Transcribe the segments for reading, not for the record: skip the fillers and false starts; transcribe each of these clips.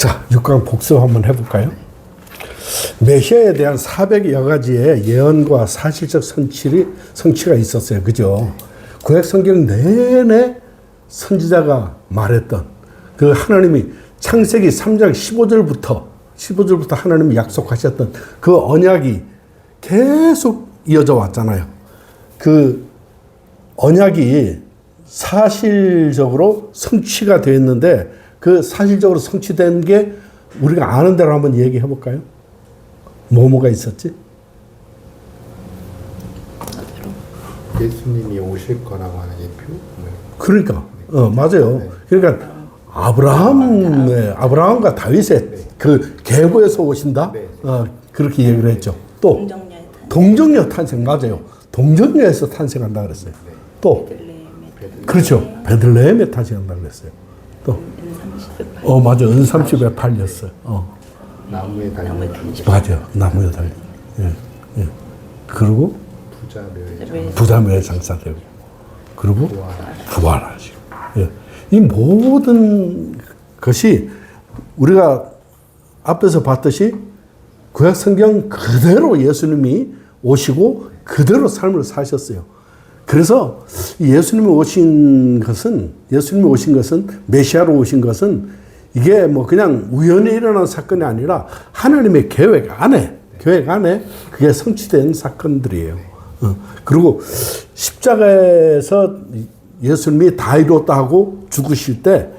자, 6강 복습 한번 해볼까요? 메시아에 대한 400여 가지의 예언과 사실적 성취가 있었어요. 그죠? 구약 성경 내내 선지자가 말했던 그 하나님이 창세기 3장 15절부터 하나님이 약속하셨던 그 언약이 계속 이어져 왔잖아요. 그 언약이 사실적으로 성취가 되었는데 그 사실적으로 성취된 게 우리가 아는 대로 한번 얘기해 볼까요? 뭐가 있었지? 예수님이 오실 거라고 하는 예표? 그러니까 맞아요. 그러니까 아브라함과 다윗의 그 계보에서 오신다. 그렇게 얘기를 했죠. 또 동정녀 탄생 맞아요. 동정녀에서 탄생한다 그랬어요. 또 그렇죠. 베들레헴에 탄생한다 그랬어요. 또 맞아. 은삼십에 팔렸어요. 나무에 달린 맞아. 나무에 달린. 예. 그리고 부자묘에 장사되고 그리고 부활하시고. 예. 이 모든 것이 우리가 앞에서 봤듯이 구약 성경 그대로 예수님이 오시고 그대로 삶을 사셨어요. 그래서 예수님이 오신 것은 메시아로 오신 것은 이게 뭐 그냥 우연히 일어난 사건이 아니라 하나님의 계획 안에 그게 성취된 사건들이에요. 그리고 십자가에서 예수님이 다 이뤘다 하고 죽으실 때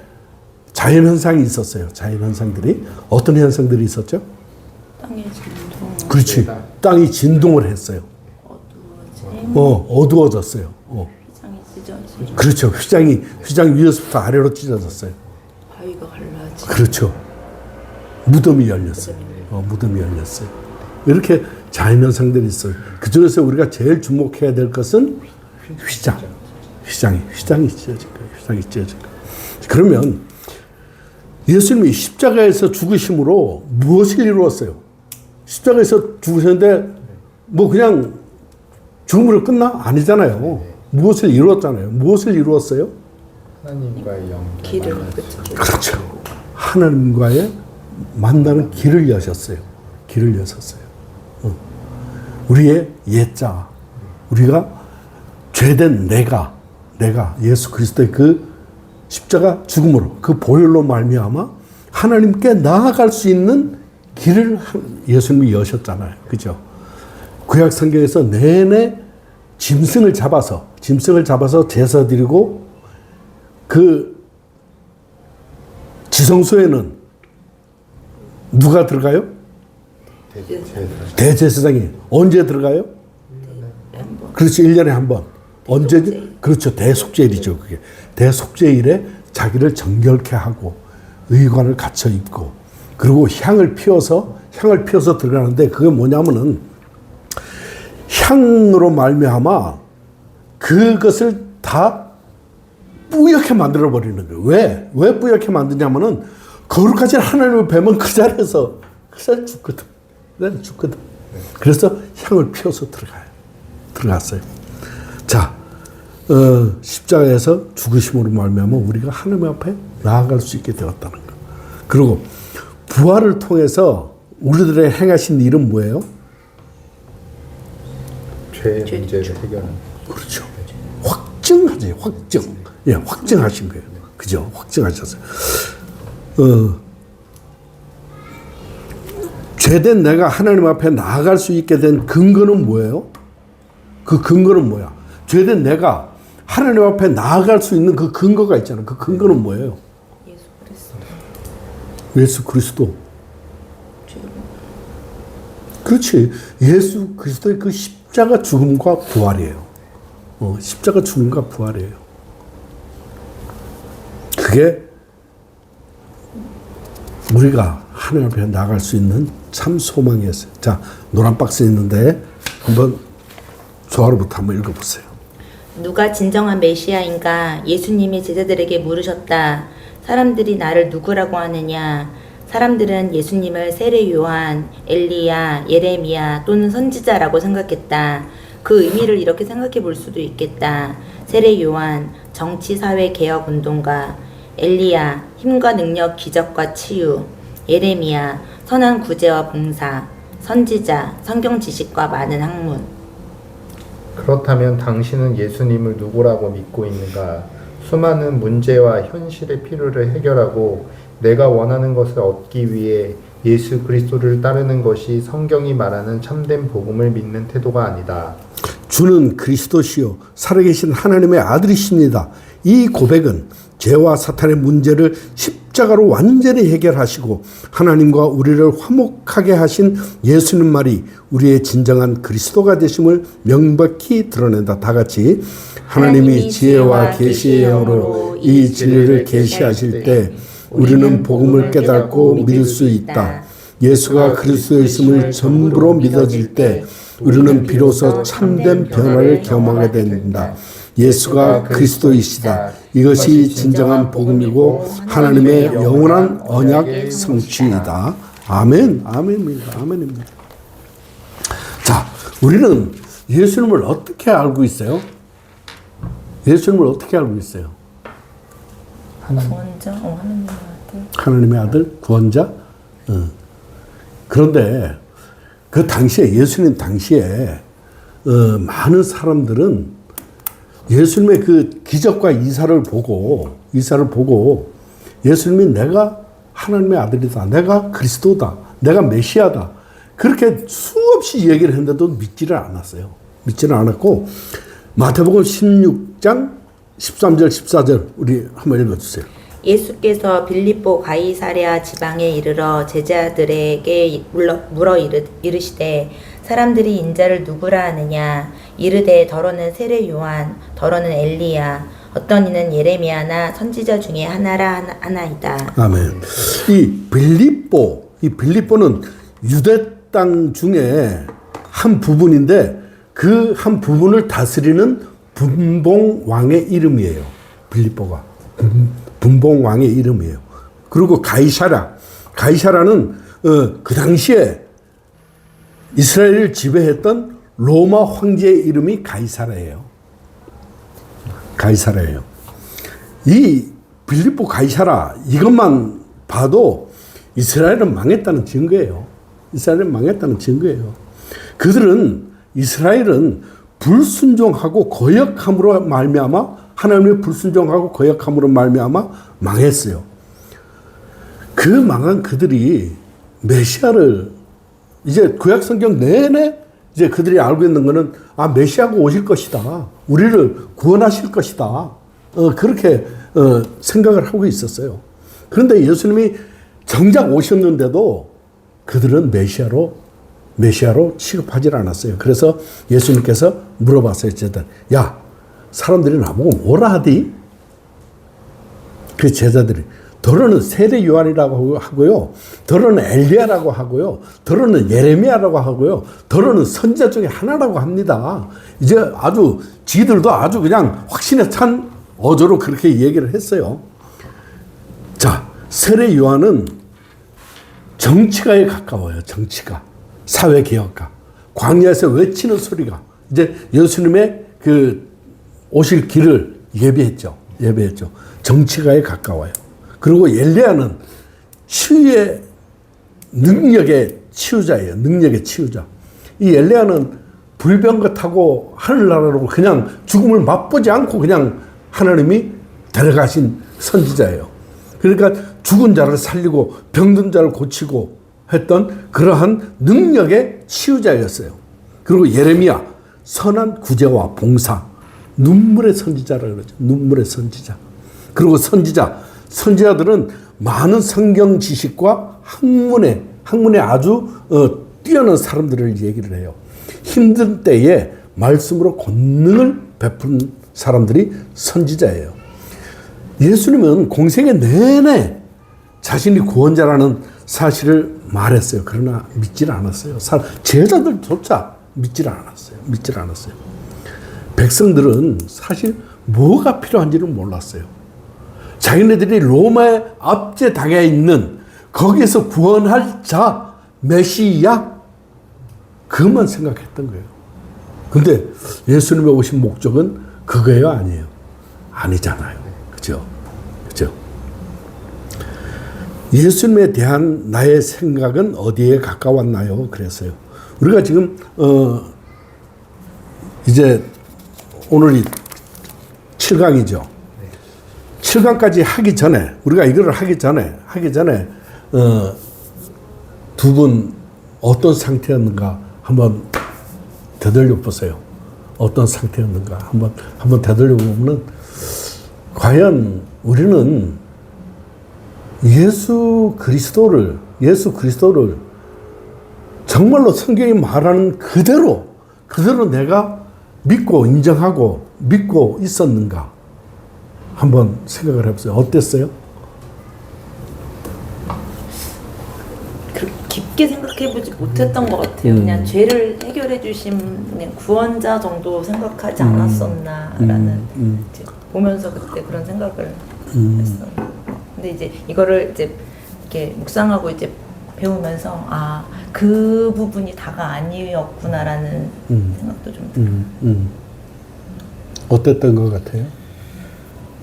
자연현상이 있었어요. 자연현상들이. 어떤 현상들이 있었죠? 땅의 진동. 그렇지. 땅이 진동을 했어요. 어두워졌어요. 휘장이 찢어지고. 그렇죠. 휘장이 위에서부터 아래로 찢어졌어요. 바위가 갈라지고. 그렇죠. 무덤이 열렸어요. 무덤이 열렸어요. 이렇게 자연현상들이 있어요. 그 중에서 우리가 제일 주목해야 될 것은 휘장이 찢어진 거예요. 휘장이 찢어진 거예요. 그러면 예수님이 십자가에서 죽으심으로 무엇을 이루었어요? 십자가에서 죽으셨는데 뭐 그냥 죽음으로 끝나? 아니잖아요. 무엇을 이루었잖아요. 무엇을 이루었어요? 하나님과의 길을 그렇죠. 하나님과의 만나는 길을 여셨어요. 길을 여셨어요. 우리의 옛자, 우리가 죄된 내가 예수 그리스도의 그 십자가 죽음으로 그 보혈로 말미암아 하나님께 나아갈 수 있는 길을 예수님이 여셨잖아요. 그죠? 구약 성경에서 내내 짐승을 잡아서 제사 드리고 그 지성소에는 누가 들어가요? 대제사장이 언제 들어가요? 그렇죠. 1년에 한 번. 언제지? 그렇죠. 대속죄일이죠. 그게. 대속죄일에 자기를 정결케 하고 의관을 갖춰 입고 그리고 향을 피워서 들어가는데 그게 뭐냐면은 향으로 말미암아 그것을 다 뿌옇게 만들어 버리는 거예요. 왜 뿌옇게 만드냐면은 거룩하신 하나님을 뵈면 그 자리에서 죽거든. 그래서 향을 피워서 들어갔어요. 자, 십자가에서 죽으심으로 말미암아 우리가 하나님 앞에 나아갈 수 있게 되었다는 거. 그리고 부활을 통해서 우리들의 행하신 일은 뭐예요? 죄의 문제를 해결하는. 그렇죠. 확증하신 거예요. 그죠? 확증하셨어요. 죄된 내가 하나님 앞에 나아갈 수 있게 된 근거는 뭐예요? 그 근거는 뭐야? 죄된 내가 하나님 앞에 나아갈 수 있는 그 근거가 있잖아요. 그 근거는 뭐예요? 예수 그리스도. 그렇지. 예수 그리스도의 그 십자가 죽음과 부활이에요. 십자가 죽음과 부활이에요. 그게 우리가 하나님 앞에 나아갈 수 있는 참 소망이었어요. 자, 노란 박스 있는데 한번 조화로부터 한번 읽어보세요. 누가 진정한 메시아인가? 예수님이 제자들에게 물으셨다. 사람들이 나를 누구라고 하느냐? 사람들은 예수님을 세례 요한, 엘리야, 예레미야 또는 선지자라고 생각했다. 그 의미를 이렇게 생각해 볼 수도 있겠다. 세례 요한, 정치 사회 개혁 운동가, 엘리야, 힘과 능력, 기적과 치유, 예레미야, 선한 구제와 봉사, 선지자, 성경 지식과 많은 학문. 그렇다면 당신은 예수님을 누구라고 믿고 있는가? 수많은 문제와 현실의 필요를 해결하고 내가 원하는 것을 얻기 위해 예수 그리스도를 따르는 것이 성경이 말하는 참된 복음을 믿는 태도가 아니다. 주는 그리스도시요 살아계신 하나님의 아들이십니다. 이 고백은 죄와 사탄의 문제를 십자가로 완전히 해결하시고 하나님과 우리를 화목하게 하신 예수님 말이 우리의 진정한 그리스도가 되심을 명백히 드러낸다. 다 같이 하나님이 지혜와 계시의 영으로 이 진리를 계시하실 때 우리는 복음을 깨닫고 믿을 수 있다. 예수가 그리스도였음을 전부로 믿어질 때 우리는 비로소 참된 변화를 경험하게 된다. 예수가 그리스도이시다. 이것이 진정한 복음이고 하나님의 영원한 언약 성취이다. 아멘, 아멘입니다. 아멘입니다. 자, 우리는 예수님을 어떻게 알고 있어요? 예수님을 어떻게 알고 있어요? 구원자, 하나님의 아들. 하나님의 아들, 구원자. 그런데 그 당시에 예수님 당시에 많은 사람들은 예수님의 그 기적과 이사를 보고 예수님이 내가 하나님의 아들이다, 내가 그리스도다, 내가 메시아다 그렇게 수없이 얘기를 했는데도 믿지를 않았어요. 믿지는 않았고 마태복음 16장 13절 14절 우리 한번 읽어주세요. 예수께서 빌립보 가이사랴 지방에 이르러 제자들에게 물어 이르시되 사람들이 인자를 누구라 하느냐 이르되 더러는 세례 요한 더러는 엘리야 어떤 이는 예레미야나 선지자 중에 하나라 하나이다. 아멘. 이 빌립보는 유대 땅 중에 한 부분인데 그 한 부분을 다스리는 분봉 왕의 이름이에요. 빌립보가 분봉 왕의 이름이에요. 그리고 가이사라는 그 당시에 이스라엘을 지배했던 로마 황제의 이름이 가이사라예요. 이 빌립보 가이사라 이것만 봐도 이스라엘은 망했다는 증거예요. 이스라엘은 불순종하고 거역함으로 말미암아 하나님의 불순종하고 거역함으로 말미암아 망했어요. 그 망한 그들이 메시아를 이제 구약 성경 내내 이제 그들이 알고 있는 것은 메시아가 오실 것이다. 우리를 구원하실 것이다. 그렇게 생각을 하고 있었어요. 그런데 예수님이 정작 오셨는데도 그들은 메시아로 취급하지 않았어요. 그래서 예수님께서 물어봤어요. 야, 사람들이 나보고 뭐라 하디? 그 제자들이 더러는 세례 요한이라고 하고요. 더러는 엘리야라고 하고요. 더러는 예레미야라고 하고요. 더러는 선지자 중에 하나라고 합니다. 이제 지들도 아주 그냥 확신에 찬 어조로 그렇게 얘기를 했어요. 자, 세례 요한은 정치가에 가까워요. 정치가. 사회개혁가. 광야에서 외치는 소리가 이제 예수님의 그 오실 길을 예비했죠. 정치가에 가까워요. 그리고 엘리야는 시위의 능력의 치유자예요. 이 엘리야는 불병거 타고 하늘나라로 그냥 죽음을 맛보지 않고 그냥 하나님이 데려가신 선지자예요. 그러니까 죽은 자를 살리고 병든 자를 고치고 했던 그러한 능력의 치유자였어요. 그리고 예레미야 선한 구제와 봉사, 눈물의 선지자라고 그러죠. 눈물의 선지자. 그리고 선지자들은 많은 성경 지식과 학문에 아주 뛰어난 사람들을 얘기를 해요. 힘든 때에 말씀으로 권능을 베푼 사람들이 선지자예요. 예수님은 공생애 내내 자신이 구원자라는 사실을 말했어요. 그러나 믿지는 않았어요. 제자들조차 믿지를 않았어요. 백성들은 사실 뭐가 필요한지를 몰랐어요. 자기네들이 로마에 압제당해 있는 거기에서 구원할 자, 메시아 그것만 생각했던 거예요. 근데 예수님의 오신 목적은 그거예요, 아니에요? 아니잖아요. 그죠? 예수님에 대한 나의 생각은 어디에 가까웠나요? 그랬어요. 우리가 지금 이제 오늘이 7강이죠. 7강까지 하기 전에 우리가 이거를 하기 전에 두 분 어떤 상태였는가 한번 되돌려 보세요. 어떤 상태였는가 한번 되돌려 보면은 과연 우리는 예수 그리스도를 정말로 성경이 말하는 그대로 내가 믿고 인정하고 믿고 있었는가 한번 생각을 해보세요. 어땠어요? 깊게 생각해보지 못했던 것 같아요. 그냥 죄를 해결해 주신 그냥 구원자 정도 생각하지 않았었나라는 이제 보면서 그때 그런 생각을 했어요. 근데 이제 이거를 이제 이렇게 묵상하고 이제 배우면서 아, 그 부분이 다가 아니었구나라는 생각도 좀 들어요. 어땠던 것 같아요?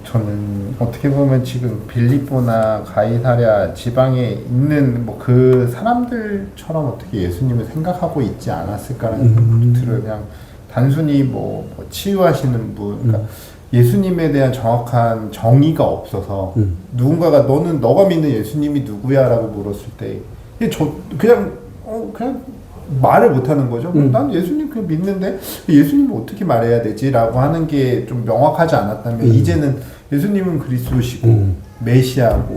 저는 어떻게 보면 지금 빌립보나 가이사랴 지방에 있는 뭐 그 사람들처럼 어떻게 예수님을 생각하고 있지 않았을까라는 생각도 들어요. 그냥 단순히 뭐 치유하시는 분, 그러니까 예수님에 대한 정확한 정의가 없어서 누군가가 너가 믿는 예수님이 누구야라고 물었을 때 그냥 말을 못하는 거죠. 난 예수님 그냥 믿는데 예수님을 어떻게 말해야 되지라고 하는 게 좀 명확하지 않았다면 이제는 예수님은 그리스도시고 메시아고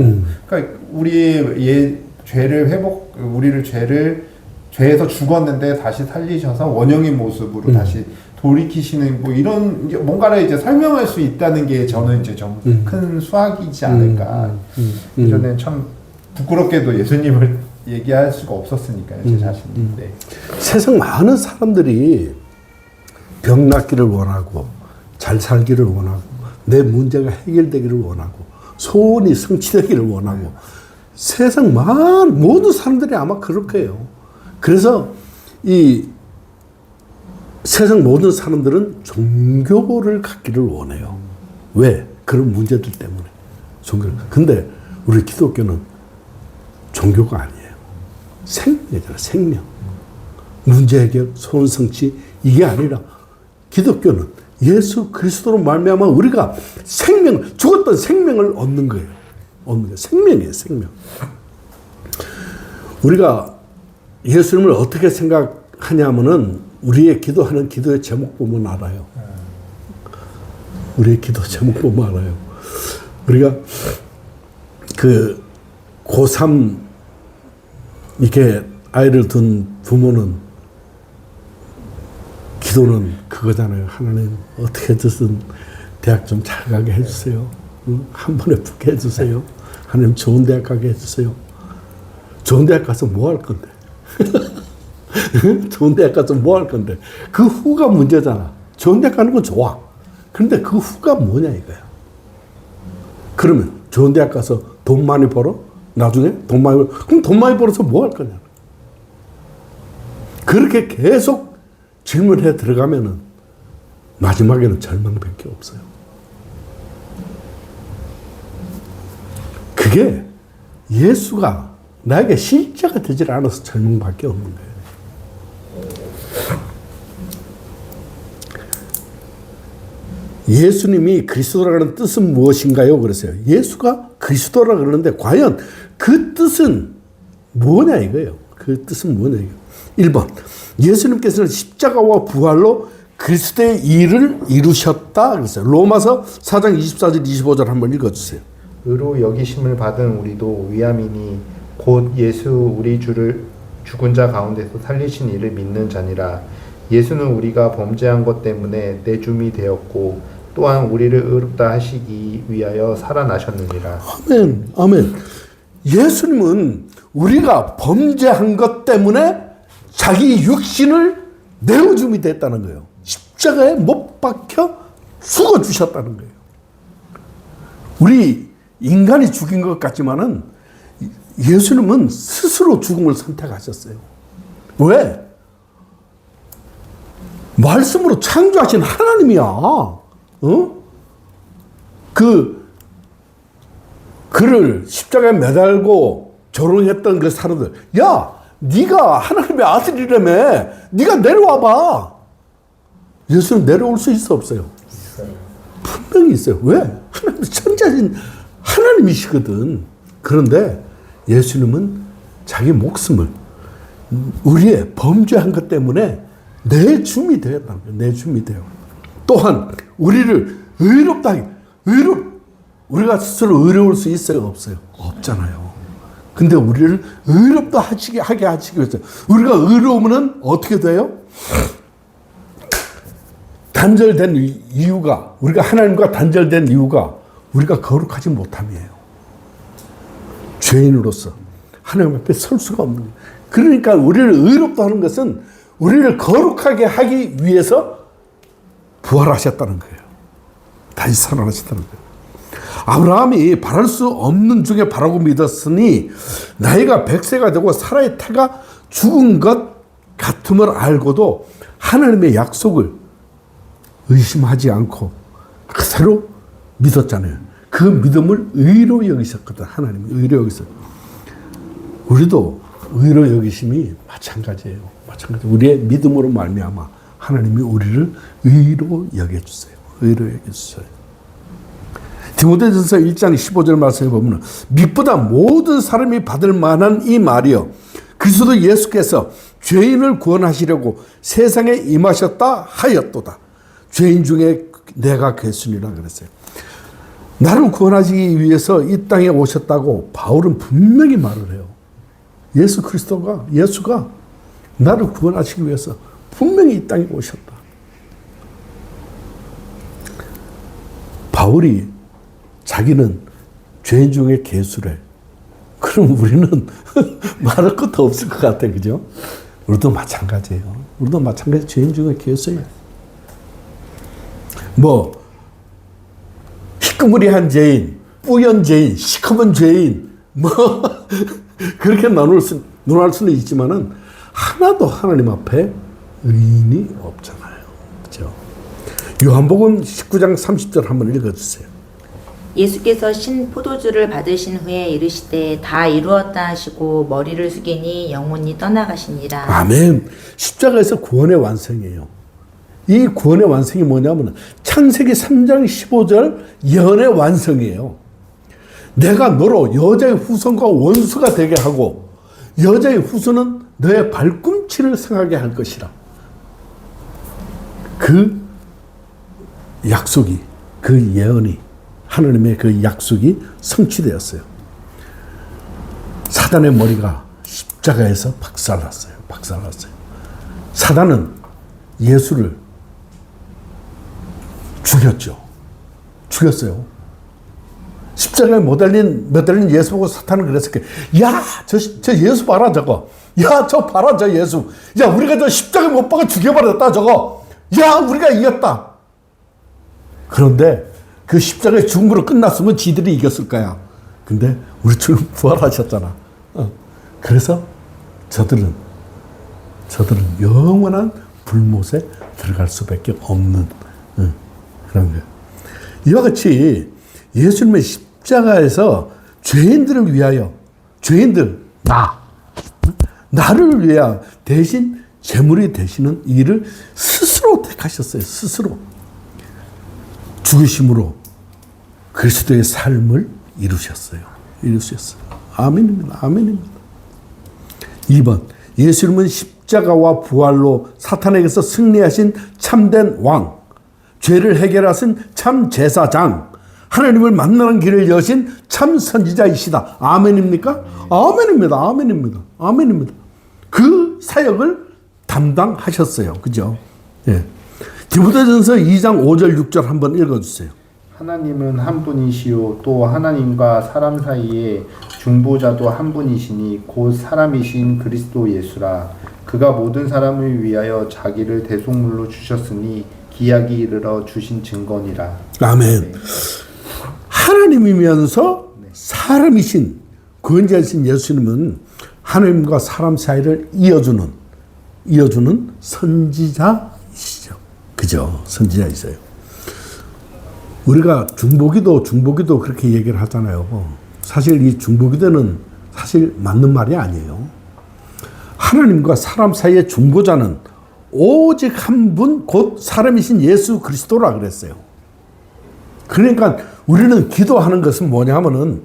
그러니까 우리의 우리를 죄에서 죽었는데 다시 살리셔서 원형의 모습으로 다시 돌이키시는 뭐 이런 뭔가를 이제 설명할 수 있다는 게 저는 이제 좀 큰 수확이지 않을까. 저는 참 부끄럽게도 예수님을 얘기할 수가 없었으니까요, 제 자신이. 네. 세상 많은 사람들이 병 낫기를 원하고 잘 살기를 원하고 내 문제가 해결되기를 원하고 소원이 성취되기를 원하고 세상 모든 사람들이 아마 그럴 거예요. 그래서 이 세상 모든 사람들은 종교를 갖기를 원해요. 왜? 그런 문제들 때문에. 근데 우리 기독교는 종교가 아니에요. 생명이잖아, 생명. 문제 해결, 소원 성취 이게 아니라 기독교는 예수 그리스도로 말미암아 우리가 죽었던 생명을 얻는 거예요. 생명이에요, 생명. 우리가 예수님을 어떻게 생각하냐면은 우리의 기도하는 기도의 제목 보면 알아요. 우리의 기도 제목 보면 알아요. 우리가 그 고3 이렇게 아이를 둔 부모는 기도는 그거잖아요. 하나님 어떻게 해서든 대학 좀 잘 가게 해주세요. 한 번에 붙게 해주세요. 하나님 좋은 대학 가게 해주세요. 좋은 대학 가서 뭐 할 건데? 좋은 대학 가서 뭐 할 건데? 그 후가 문제잖아. 좋은 대학 가는 건 좋아. 그런데 그 후가 뭐냐 이거야. 그러면 좋은 대학 가서 돈 많이 벌어? 나중에 그럼 돈 많이 벌어서 뭐 할 거냐? 그렇게 계속 질문해 들어가면은 마지막에는 절망밖에 없어요. 그게 예수가 나에게 실제가 되질 않아서 절망밖에 없는 거예요. 예수님이 그리스도라는 뜻은 무엇인가요? 그랬어요. 예수가 그리스도라 그러는데 과연 그 뜻은 뭐냐 이거예요. 그 뜻은 뭐냐 이거. 1번 예수님께서는 십자가와 부활로 그리스도의 일을 이루셨다 그랬어요. 로마서 4장 24절 25절 한번 읽어주세요. 의로 여기심을 받은 우리도 위함이니 곧 예수 우리 주를 죽은 자 가운데서 살리신 이를 믿는 자니라. 예수는 우리가 범죄한 것 때문에 내줌이 되었고 또한 우리를 의롭다 하시기 위하여 살아나셨느니라. 아멘, 아멘. 예수님은 우리가 범죄한 것 때문에 자기 육신을 내어줌이 됐다는 거예요. 십자가에 못 박혀 죽어주셨다는 거예요. 우리 인간이 죽인 것 같지만은 예수님은 스스로 죽음을 선택하셨어요. 왜? 말씀으로 창조하신 하나님이야. 그를 십자가에 매달고 조롱했던 그 사람들, 야, 네가 하나님의 아들이라며, 네가 내려와봐. 예수는 내려올 수 있어 없어요? 분명히 있어요. 왜? 하나님 천자신 하나님이시거든. 그런데 예수님은 자기 목숨을 우리의 범죄한 것 때문에 내줌이 되었다는 거예요. 내줌이 되어. 또한 우리를 의롭다 하게, 우리가 스스로 의로울 수 있어요? 없어요? 없잖아요. 근데 우리를 의롭다 하게 하시기 위해서, 우리가 의로우면 어떻게 돼요? 단절된 이유가, 우리가 하나님과 단절된 이유가 우리가 거룩하지 못함이에요. 죄인으로서 하나님 앞에 설 수가 없는 거예요. 그러니까 우리를 의롭다 하는 것은 우리를 거룩하게 하기 위해서 부활하셨다는 거예요. 다시 살아나셨다는 거예요. 아브라함이 바랄 수 없는 중에 바라고 믿었으니 나이가 100세가 되고 사라의 태가 죽은 것 같음을 알고도 하나님의 약속을 의심하지 않고 그대로 믿었잖아요. 그 믿음을 의로 여기셨거든. 하나님이 의로 여기셨어요. 우리도 의로 여기심이 마찬가지예요. 마찬가지. 우리의 믿음으로 말미암아 하나님이 우리를 의로 여겨주세요. 의로 여겨주세요. 디모데전서 1장 15절 말씀에 보면 믿보다 모든 사람이 받을 만한 이 말이요, 그리스도 예수께서 죄인을 구원하시려고 세상에 임하셨다 하였도다. 죄인 중에 내가 괴순이라 그랬어요. 나를 구원하시기 위해서 이 땅에 오셨다고 바울은 분명히 말을 해요. 예수가 나를 구원하시기 위해서 분명히 이 땅에 오셨다. 바울이 자기는 죄인 중에 괴수래. 그럼 우리는 말할 것도 없을 것 같아. 그죠? 우리도 마찬가지예요. 우리도 마찬가지 죄인 중에 괴수예요. 희끄무리한 죄인, 뿌연 죄인, 시커먼 죄인, 그렇게 논할 수는 있지만은 하나도 하나님 앞에 의인이 없잖아요. 그죠? 요한복음 19장 30절 한번 읽어주세요. 예수께서 신 포도주를 받으신 후에 이르시되 다 이루었다 하시고 머리를 숙이니 영혼이 떠나가시니라. 아멘. 십자가에서 구원의 완성이에요. 이 구원의 완성이 뭐냐면 창세기 3장 15절 예언의 완성이에요. 내가 너로 여자의 후손과 원수가 되게 하고 여자의 후손은 너의 발꿈치를 상하게 할 것이라. 그 약속이, 그 예언이, 하나님의 그 약속이 성취되었어요. 사단의 머리가 십자가에서 박살났어요. 사단은 예수를 죽였어요. 십자가에 못 달린 예수 보고 사탄은 그랬을 거예요. 야, 저 예수 봐라, 저거. 야, 저 봐라, 저 예수. 야, 우리가 저 십자가에 못 박아 죽여버렸다, 저거. 야, 우리가 이겼다. 그런데 그 십자가의 죽음으로 끝났으면 지들이 이겼을 거야. 근데 우리 주님 부활하셨잖아. 그래서 저들은 영원한 불못에 들어갈 수밖에 없는 그런 거예요. 이와 같이 예수님의 십자가에서 죄인들을 위하여, 나를 위하여 대신 제물이 되시는 일을 스스로 택하셨어요. 스스로. 죽으심으로 그리스도의 삶을 이루셨어요. 아멘입니다. 2번, 예수님은 십자가와 부활로 사탄에게서 승리하신 참된 왕, 죄를 해결하신 참 제사장, 하나님을 만나는 길을 여신 참 선지자이시다. 아멘입니까? 아멘입니다. 그 사역을 담당하셨어요. 그죠? 예. 디모데전서 2장 5절 6절 한번 읽어주세요. 하나님은 한 분이시요 또 하나님과 사람 사이에 중보자도 한 분이시니 곧 사람이신 그리스도 예수라. 그가 모든 사람을 위하여 자기를 대속물로 주셨으니 기약이 이르러 주신 증거니라. 아멘. 네. 하나님이면서 사람이신 구원자이신 예수님은 하나님과 사람 사이를 이어주는 선지자이시죠. 그죠? 선지자이세요. 우리가 중보기도 그렇게 얘기를 하잖아요. 사실 이 중보기도는 사실 맞는 말이 아니에요. 하나님과 사람 사이의 중보자는 오직 한 분, 곧 사람이신 예수 그리스도라 그랬어요. 그러니까 우리는 기도하는 것은 뭐냐면은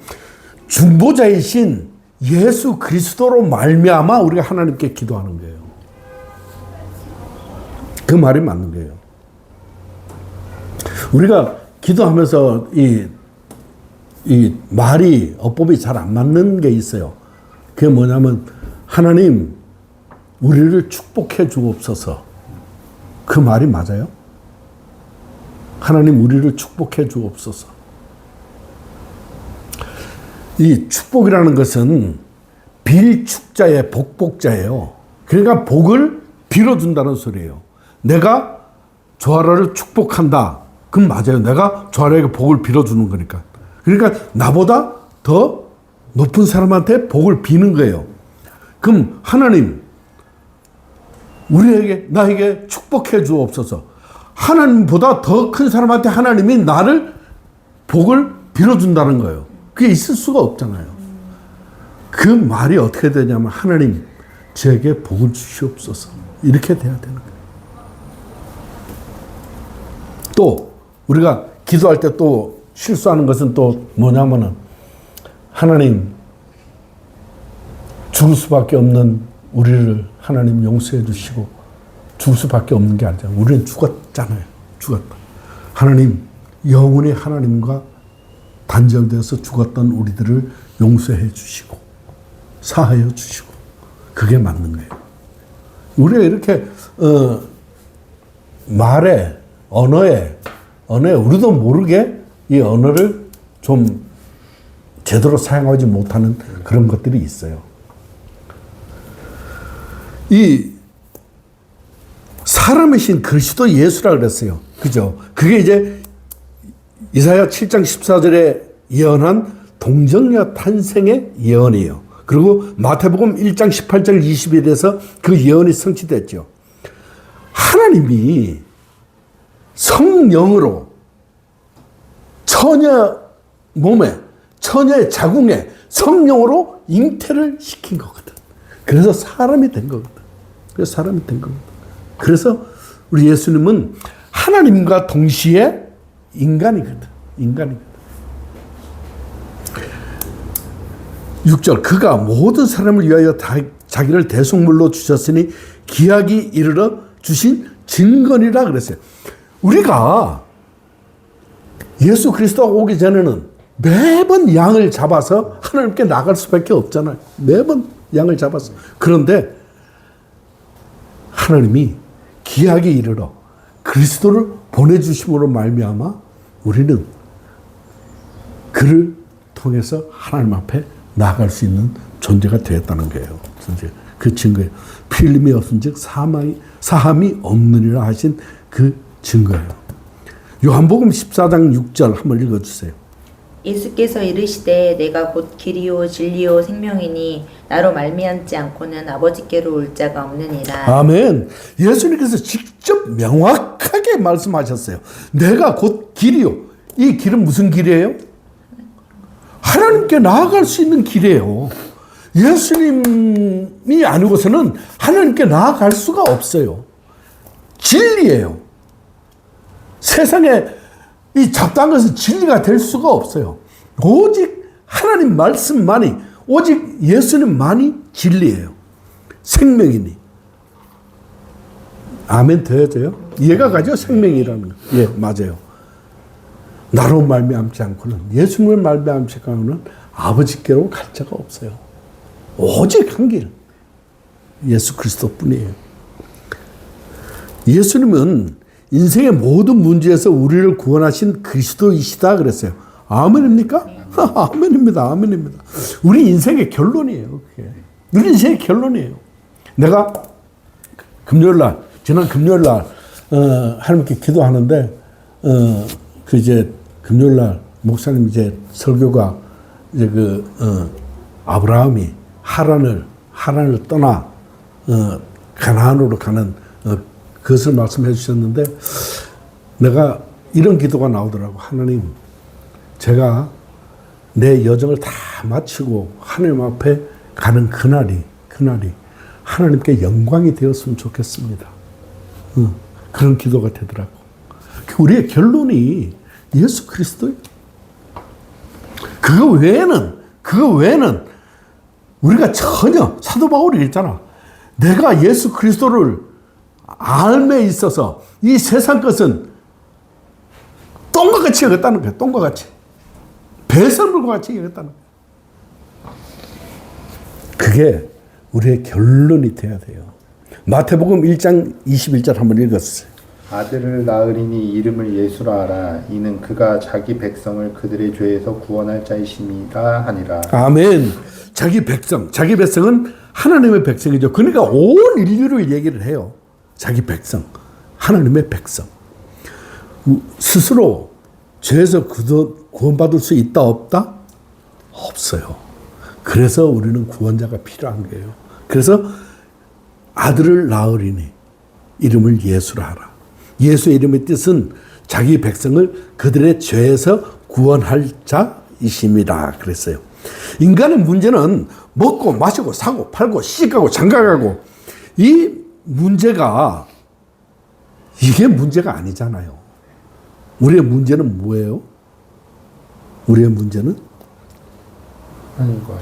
중보자이신 예수 그리스도로 말미암아 우리가 하나님께 기도하는 거예요. 그 말이 맞는 거예요. 우리가 기도하면서 이 말이 어법이 잘 안 맞는 게 있어요. 그게 뭐냐면 하나님 우리를 축복해 주옵소서. 그 말이 맞아요? 하나님 우리를 축복해 주옵소서. 이 축복이라는 것은 빌축자의 복복자예요. 그러니까 복을 빌어준다는 소리예요. 내가 조아라를 축복한다. 그럼 맞아요. 내가 조아라에게 복을 빌어주는 거니까. 그러니까 나보다 더 높은 사람한테 복을 비는 거예요. 그럼 하나님 나에게 축복해 주옵소서. 하나님보다 더 큰 사람한테 하나님이 나를 복을 빌어준다는 거예요. 그게 있을 수가 없잖아요. 그 말이 어떻게 되냐면 하나님 저에게 복을 주시옵소서. 이렇게 돼야 되는 거예요. 또 우리가 기도할 때 또 실수하는 것은 또 뭐냐면은 하나님 죽을 수밖에 없는 우리를 하나님 용서해 주시고 죽을 수밖에 없는 게 아니잖아요. 우리는 죽었잖아요. 죽었다. 하나님 영원히 하나님과 단절되어서 죽었던 우리들을 용서해 주시고 사하여 주시고 그게 맞는 거예요. 우리가 이렇게 말에 언어에 우리도 모르게 이 언어를 좀 제대로 사용하지 못하는 그런 것들이 있어요. 이 사람이신 그리스도 예수라 그랬어요. 그죠? 그게 이제 이사야 7장 14절에 예언한 동정녀 탄생의 예언이에요. 그리고 마태복음 1장 18절 20일에서 그 예언이 성취됐죠. 하나님이 성령으로 처녀 몸에, 처녀의 자궁에 성령으로 잉태를 시킨 거거든. 그래서 사람이 된 거거든. 그래서 사람이 된 거거든. 그래서 우리 예수님은 하나님과 동시에 인간이거든. 인간이거든. 6절 그가 모든 사람을 위하여 자기를 대속물로 주셨으니 기약이 이르러 주신 증거니라 그랬어요. 우리가 예수 그리스도가 오기 전에는 매번 양을 잡아서 하나님께 나갈 수밖에 없잖아요. 매번 양을 잡았어. 그런데 하나님이 기약이 이르러 그리스도를 보내주심으로 말미암아 우리는 그를 통해서 하나님 앞에 나아갈 수 있는 존재가 되었다는 거예요. 그 증거예요. 피 흘림이 없은즉 사함이 없느니라 하신 그 증거예요. 요한복음 14장 6절 한번 읽어주세요. 예수께서 이르시되 내가 곧 길이요 진리요 생명이니 나로 말미암지 않고는 아버지께로 올 자가 없느니라. 아멘. 예수님께서 직접 명확하게 말씀하셨어요. 내가 곧 길이요. 이 길은 무슨 길이에요? 하나님께 나아갈 수 있는 길이에요. 예수님이 아니고서는 하나님께 나아갈 수가 없어요. 진리예요. 세상에 이 잡다한 것은 진리가 될 수가 없어요. 오직 하나님 말씀만이, 오직 예수님만이 진리예요. 생명이니. 아멘 되어져요? 이해가 가죠? 생명이라는 거. 예, 맞아요. 나로 말미암지 않고는, 예수님을 말미암지 않고는 아버지께로 갈 자가 없어요. 오직 한 길. 예수 그리스도뿐이에요. 예수님은 인생의 모든 문제에서 우리를 구원하신 그리스도이시다 그랬어요. 아멘입니까? 아멘입니다. 아멘입니다. 우리 인생의 결론이에요. 그게. 우리 인생의 결론이에요. 내가 지난 금요일날 하나님께 기도하는데 이제 금요일날 목사님 이제 설교가 이제 아브라함이 하란을 떠나 가나안으로 가는 그것을 말씀해 주셨는데 내가 이런 기도가 나오더라고. 하나님, 제가 내 여정을 다 마치고 하나님 앞에 가는 그날이 하나님께 영광이 되었으면 좋겠습니다. 그런 기도가 되더라고. 우리의 결론이 예수 그리스도예요. 그거 외에는 우리가 전혀, 사도 바울이 있잖아. 내가 예수 그리스도를 알매 있어서 이 세상 것은 똥과 같이 여겼다는 거야. 똥과 같이. 배설물과 같이 여겼다는 거야. 그게 우리의 결론이 돼야 돼요. 마태복음 1장 21절 한번 읽었어요. 아들을 낳으리니 이름을 예수라 하라. 이는 그가 자기 백성을 그들의 죄에서 구원할 자이심이라 하니라. 아멘. 자기 백성은 하나님의 백성이죠. 그러니까 온 인류를 얘기를 해요. 자기 백성, 하나님의 백성. 스스로 죄에서 구원받을 수 있다 없다? 없어요. 그래서 우리는 구원자가 필요한 거예요. 그래서 아들을 낳으리니 이름을 예수라 하라. 예수의 이름의 뜻은 자기 백성을 그들의 죄에서 구원할 자이심이라 그랬어요. 인간의 문제는 먹고 마시고 사고 팔고 시집가고 장가가고 이 문제가 이게 문제가 아니잖아요. 우리의 문제는 뭐예요? 우리의 문제는 하나님과의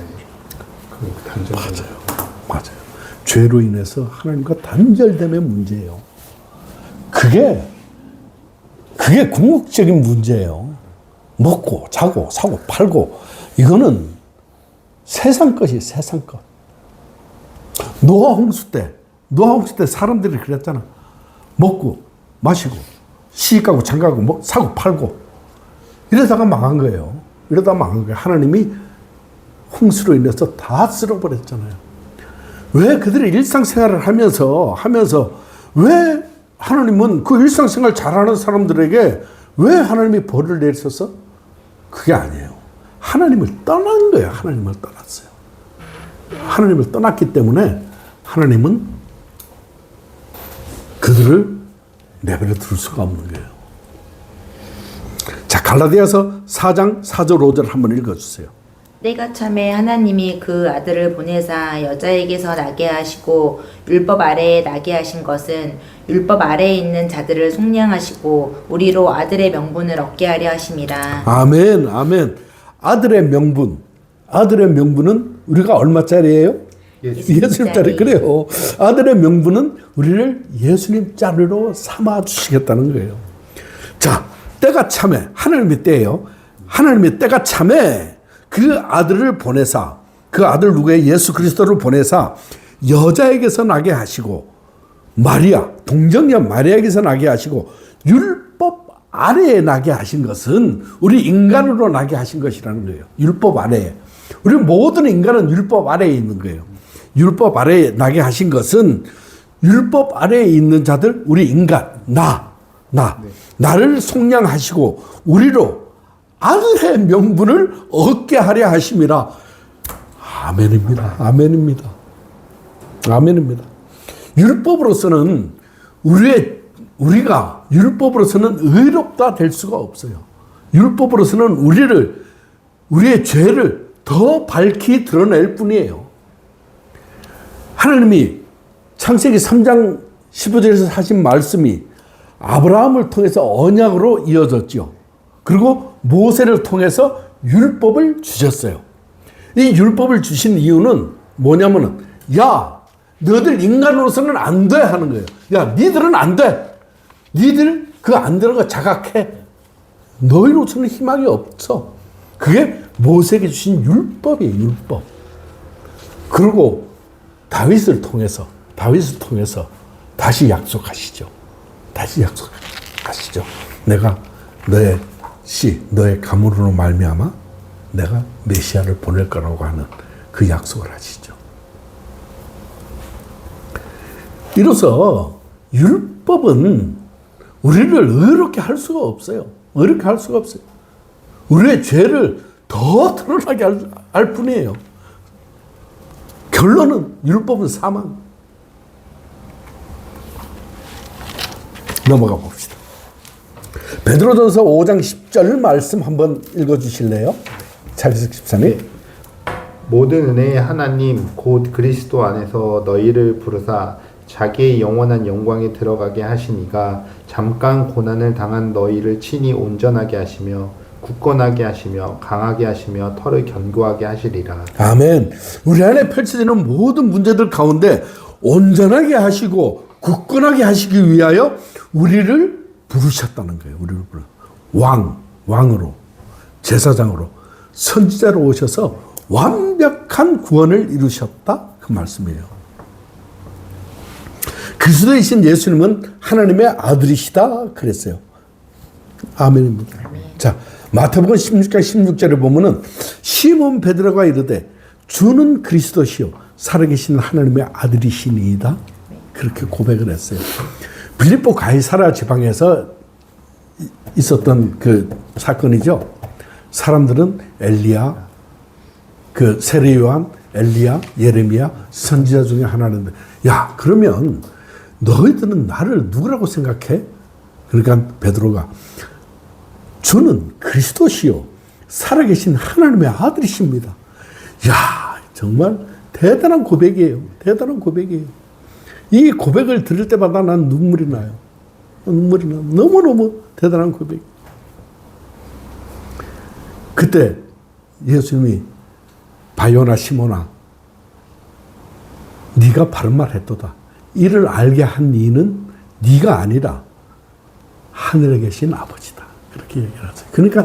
그 단절. 맞아요. 죄로 인해서 하나님과 단절됨의 문제예요. 그게 궁극적인 문제예요. 먹고 자고 사고 팔고 이거는 세상 것이 세상 것. 노아 홍수 때 사람들이 그랬잖아. 먹고 마시고 시집가고 장가가고 사고 팔고 이러다가 망한 거예요. 하나님이 홍수로 인해서 다 쓸어버렸잖아요. 왜 그들의 일상생활을 하면서 왜 하나님은 그 일상생활 잘하는 사람들에게 왜 하나님이 벌을 내리셔서? 그게 아니에요. 하나님을 떠난 거예요. 하나님을 떠났어요. 하나님을 떠났기 때문에 하나님은 그들을 내버려 둘 수가 없는 거예요. 자, 갈라디아서 4장 4절 5절 한번 읽어주세요. 때가 참에 하나님이 그 아들을 보내사 여자에게서 나게 하시고 율법 아래에 나게 하신 것은 율법 아래에 있는 자들을 속량하시고 우리로 아들의 명분을 얻게 하려 하심이라. 아멘, 아멘. 아들의 명분은 우리가 얼마짜리예요? 예수님짜리. 그래요. 아들의 명분은 우리를 예수님 자리로 삼아 주시겠다는 거예요. 자, 때가 참에 하나님의 때예요. 하나님의 때가 참에 그 아들을 보내사, 그 아들 누구예요? 예수 그리스도를 보내사 여자에게서 나게 하시고 마리아, 동정녀 마리아에게서 나게 하시고 율법 아래에 나게 하신 것은 우리 인간으로 나게 하신 것이라는 거예요. 율법 아래에. 우리 모든 인간은 율법 아래에 있는 거예요. 율법 아래에 나게 하신 것은 율법 아래에 있는 자들, 우리 인간, 나를 속량하시고 우리로 아들의 명분을 얻게 하려 하심이라. 아멘입니다. 아멘입니다. 아멘입니다. 율법으로서는 우리가 율법으로서는 의롭다 될 수가 없어요. 율법으로서는 우리의 죄를 더 밝히 드러낼 뿐이에요. 하나님이 창세기 3장 15절에서 하신 말씀이 아브라함을 통해서 언약으로 이어졌죠. 그리고 모세를 통해서 율법을 주셨어요. 이 율법을 주신 이유는 뭐냐면은, 야, 너희들 인간으로서는 안 돼 하는 거예요. 야, 니들은 안 돼. 니들 그 안 되는 거 자각해. 너희로서는 희망이 없어. 그게 모세에게 주신 율법이에요, 율법. 그리고 다윗을 통해서 다시 약속하시죠. 내가 너의 가문으로 말미암아 내가 메시아를 보낼 거라고 하는 그 약속을 하시죠. 이로써 율법은 우리를 의롭게 할 수가 없어요. 우리의 죄를 더 드러나게 할 뿐이에요. 결론은 율법은 사망. 넘어가 봅시다. 베드로전서 5장 10절 말씀 한번 읽어주실래요? 차기석 집사님. 모든 은혜의 하나님 곧 그리스도 안에서 너희를 부르사 자기의 영원한 영광에 들어가게 하시니가 잠깐 고난을 당한 너희를 친히 온전하게 하시며 굳건하게 하시며 강하게 하시며 털을 견고하게 하시리라. 아멘. 우리 안에 펼쳐지는 모든 문제들 가운데 온전하게 하시고 굳건하게 하시기 위하여 우리를 부르셨다는 거예요. 우리를 왕으로, 제사장으로, 선지자로 오셔서 완벽한 구원을 이루셨다. 그 말씀이에요. 그리스도이신 예수님은 하나님의 아들이시다. 그랬어요. 아멘입니다. 아멘. 자, 마태복음 16장 16절에 보면은 시몬 베드로가 이르되 주는 그리스도시요 살아계신 하나님의 아들이시니이다. 그렇게 고백을 했어요. 빌립보 가이사라 지방에서 있었던 그 사건이죠. 사람들은 엘리야, 그 세례 요한, 엘리야, 예레미야 선지자 중에 하나인데, 야, 그러면 너희들은 나를 누구라고 생각해? 그러니까 베드로가 주는 그리스도시요 살아계신 하나님의 아들이십니다. 야, 정말 대단한 고백이에요. 대단한 고백이에요. 이 고백을 들을 때마다 난 눈물이 나요. 눈물이 나. 너무너무 대단한 고백. 그때 예수님이 바요나 시몬아, 네가 바른 말 했도다. 이를 알게 한 이는 네가 아니라 하늘에 계신 아버지다. 그렇게 얘기를 하세요. 그러니까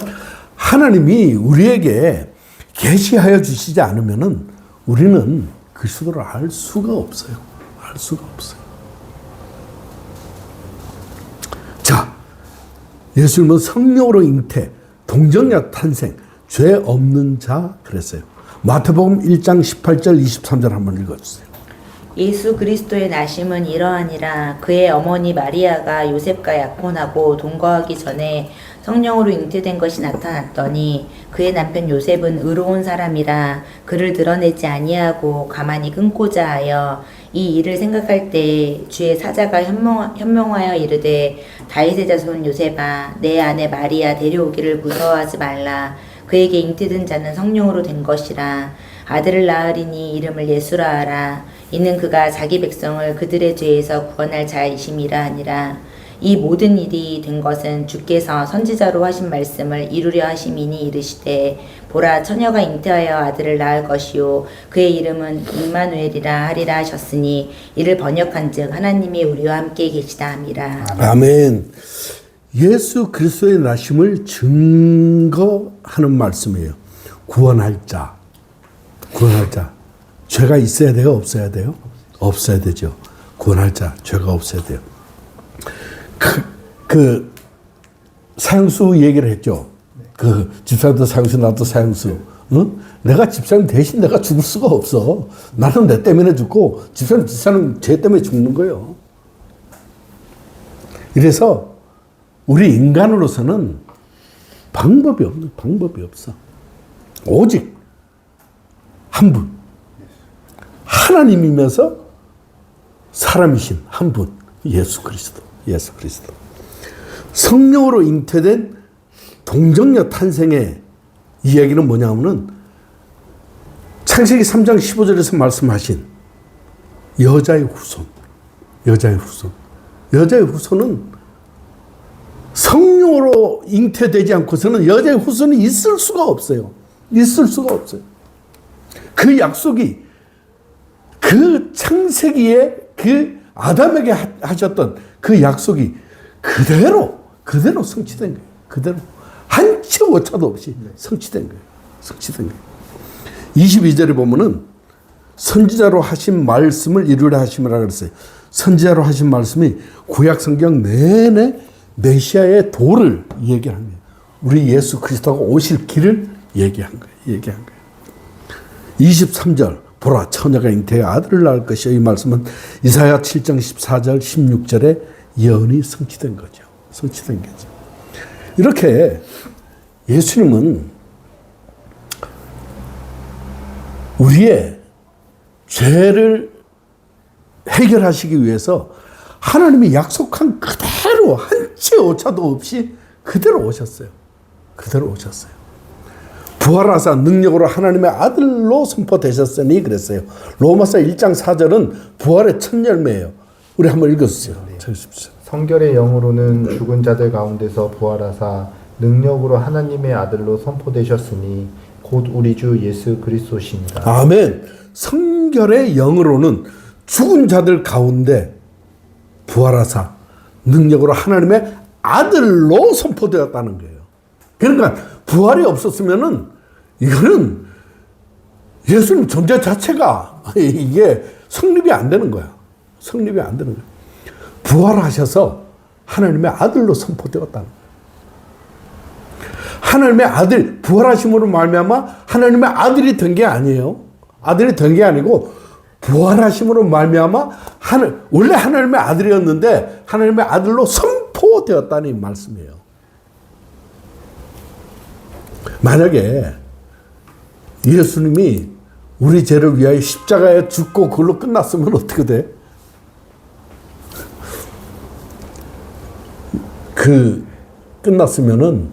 하나님이 우리에게 계시하여 주시지 않으면은 우리는 그리스도를 알 수가 없어요. 알 수가 없어요. 자, 예수님은 성령으로 잉태, 동정녀 탄생, 죄 없는 자 그랬어요. 마태복음 1장 18절 23절 한번 읽어주세요. 예수 그리스도의 나심은 이러하니라. 그의 어머니 마리아가 요셉과 약혼하고 동거하기 전에 성령으로 잉태된 것이 나타났더니 그의 남편 요셉은 의로운 사람이라 그를 드러내지 아니하고 가만히 끊고자 하여 이 일을 생각할 때 주의 사자가 현명하여 이르되 다윗의 자손 요셉아 내 아내 마리아 데려오기를 무서워하지 말라. 그에게 잉태된 자는 성령으로 된 것이라. 아들을 낳으리니 이름을 예수라 하라. 이는 그가 자기 백성을 그들의 죄에서 구원할 자이심이라 하니라. 이 모든 일이 된 것은 주께서 선지자로 하신 말씀을 이루려 하심이니 이르시되 보라 처녀가 잉태하여 아들을 낳을 것이요 그의 이름은 임마누엘이라 하리라 하셨으니 이를 번역한즉 하나님이 우리와 함께 계시다 함이라. 아멘. 예수 그리스도의 나심을 증거하는 말씀이에요. 구원할 자. 구원할 자. 죄가 있어야 돼요? 없어야 돼요? 없어야 되죠. 구원할 자. 죄가 없어야 돼요. 사형수 얘기를 했죠. 그 집사님도 사형수, 나도 사형수. 응? 내가 집사님 대신 내가 죽을 수가 없어. 나는 내 때문에 죽고 집사님 죄 때문에 죽는 거예요. 이래서 우리 인간으로서는 방법이 없어. 오직 한 분. 하나님이면서 사람이신 한 분. 예수 그리스도. 성령으로 잉태된 동정녀 탄생의 이야기는 뭐냐면은 창세기 3장 15절에서 말씀하신 여자의 후손. 여자의 후손은 성령으로 잉태되지 않고서는 여자의 후손이 있을 수가 없어요. 그 약속이 그 창세기에 그 아담에게 하셨던 그 약속이 그대로 성취된 거예요. 그대로 한 치 오차도 없이 성취된 거예요. 22절에 보면은 선지자로 하신 말씀을 이루려 하심이라 그랬어요. 선지자로 하신 말씀이 구약 성경 내내 메시아의 도를 얘기한 거예요. 우리 예수 그리스도가 오실 길을 얘기한 거예요. 23절 보라 처녀가 잉태해 아들을 낳을 것이요. 이 말씀은 이사야 7장 14절 16절에 예언이 성취된 거죠. 이렇게 예수님은 우리의 죄를 해결하시기 위해서 하나님이 약속한 그대로 한 치 오차도 없이 그대로 오셨어요. 부활하사 능력으로 하나님의 아들로 선포되셨으니 그랬어요. 로마서 1장 4절은 부활의 첫 열매예요. 우리 한번 읽어주세요. 읽어주십시오. 성결의 영으로는 죽은 자들 가운데서 부활하사 능력으로 하나님의 아들로 선포되셨으니 곧 우리 주 예수 그리스도시니라. 아멘. 성결의 영으로는 죽은 자들 가운데 부활하사 능력으로 하나님의 아들로 선포되었다는 거예요. 그러니까 부활이 없었으면은 이거는 예수님 존재 자체가 이게 성립이 안 되는 거야. 성립이 안 되는 거야. 부활하셔서 하나님의 아들로 선포되었다는 거야. 하나님의 아들, 부활하심으로 말미암아 하나님의 아들이 된 게 아니에요. 아들이 된 게 아니고 부활하심으로 말미암아 원래 하나님의 아들이었는데 하나님의 아들로 선포되었다는 말씀이에요. 만약에 예수님이 우리 죄를 위하여 십자가에 죽고 그걸로 끝났으면 어떻게 돼? 끝났으면은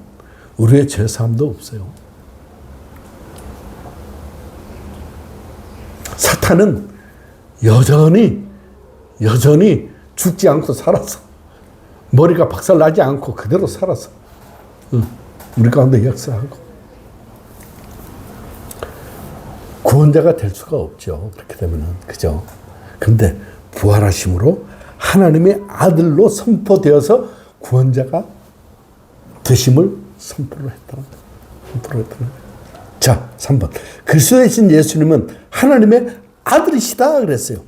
우리의 죄사함도 없어요. 사탄은 여전히 죽지 않고 살았어. 머리가 박살나지 않고 그대로 살았어. 우리 가운데 역사하고. 구원자가 될 수가 없죠. 그렇게 되면은. 그죠? 근데 부활하심으로 하나님의 아들로 선포되어서 구원자가 되심을 선포를 했다는 거예요. 자, 3번. 그리스도의 신 예수님은 하나님의 아들이시다 그랬어요.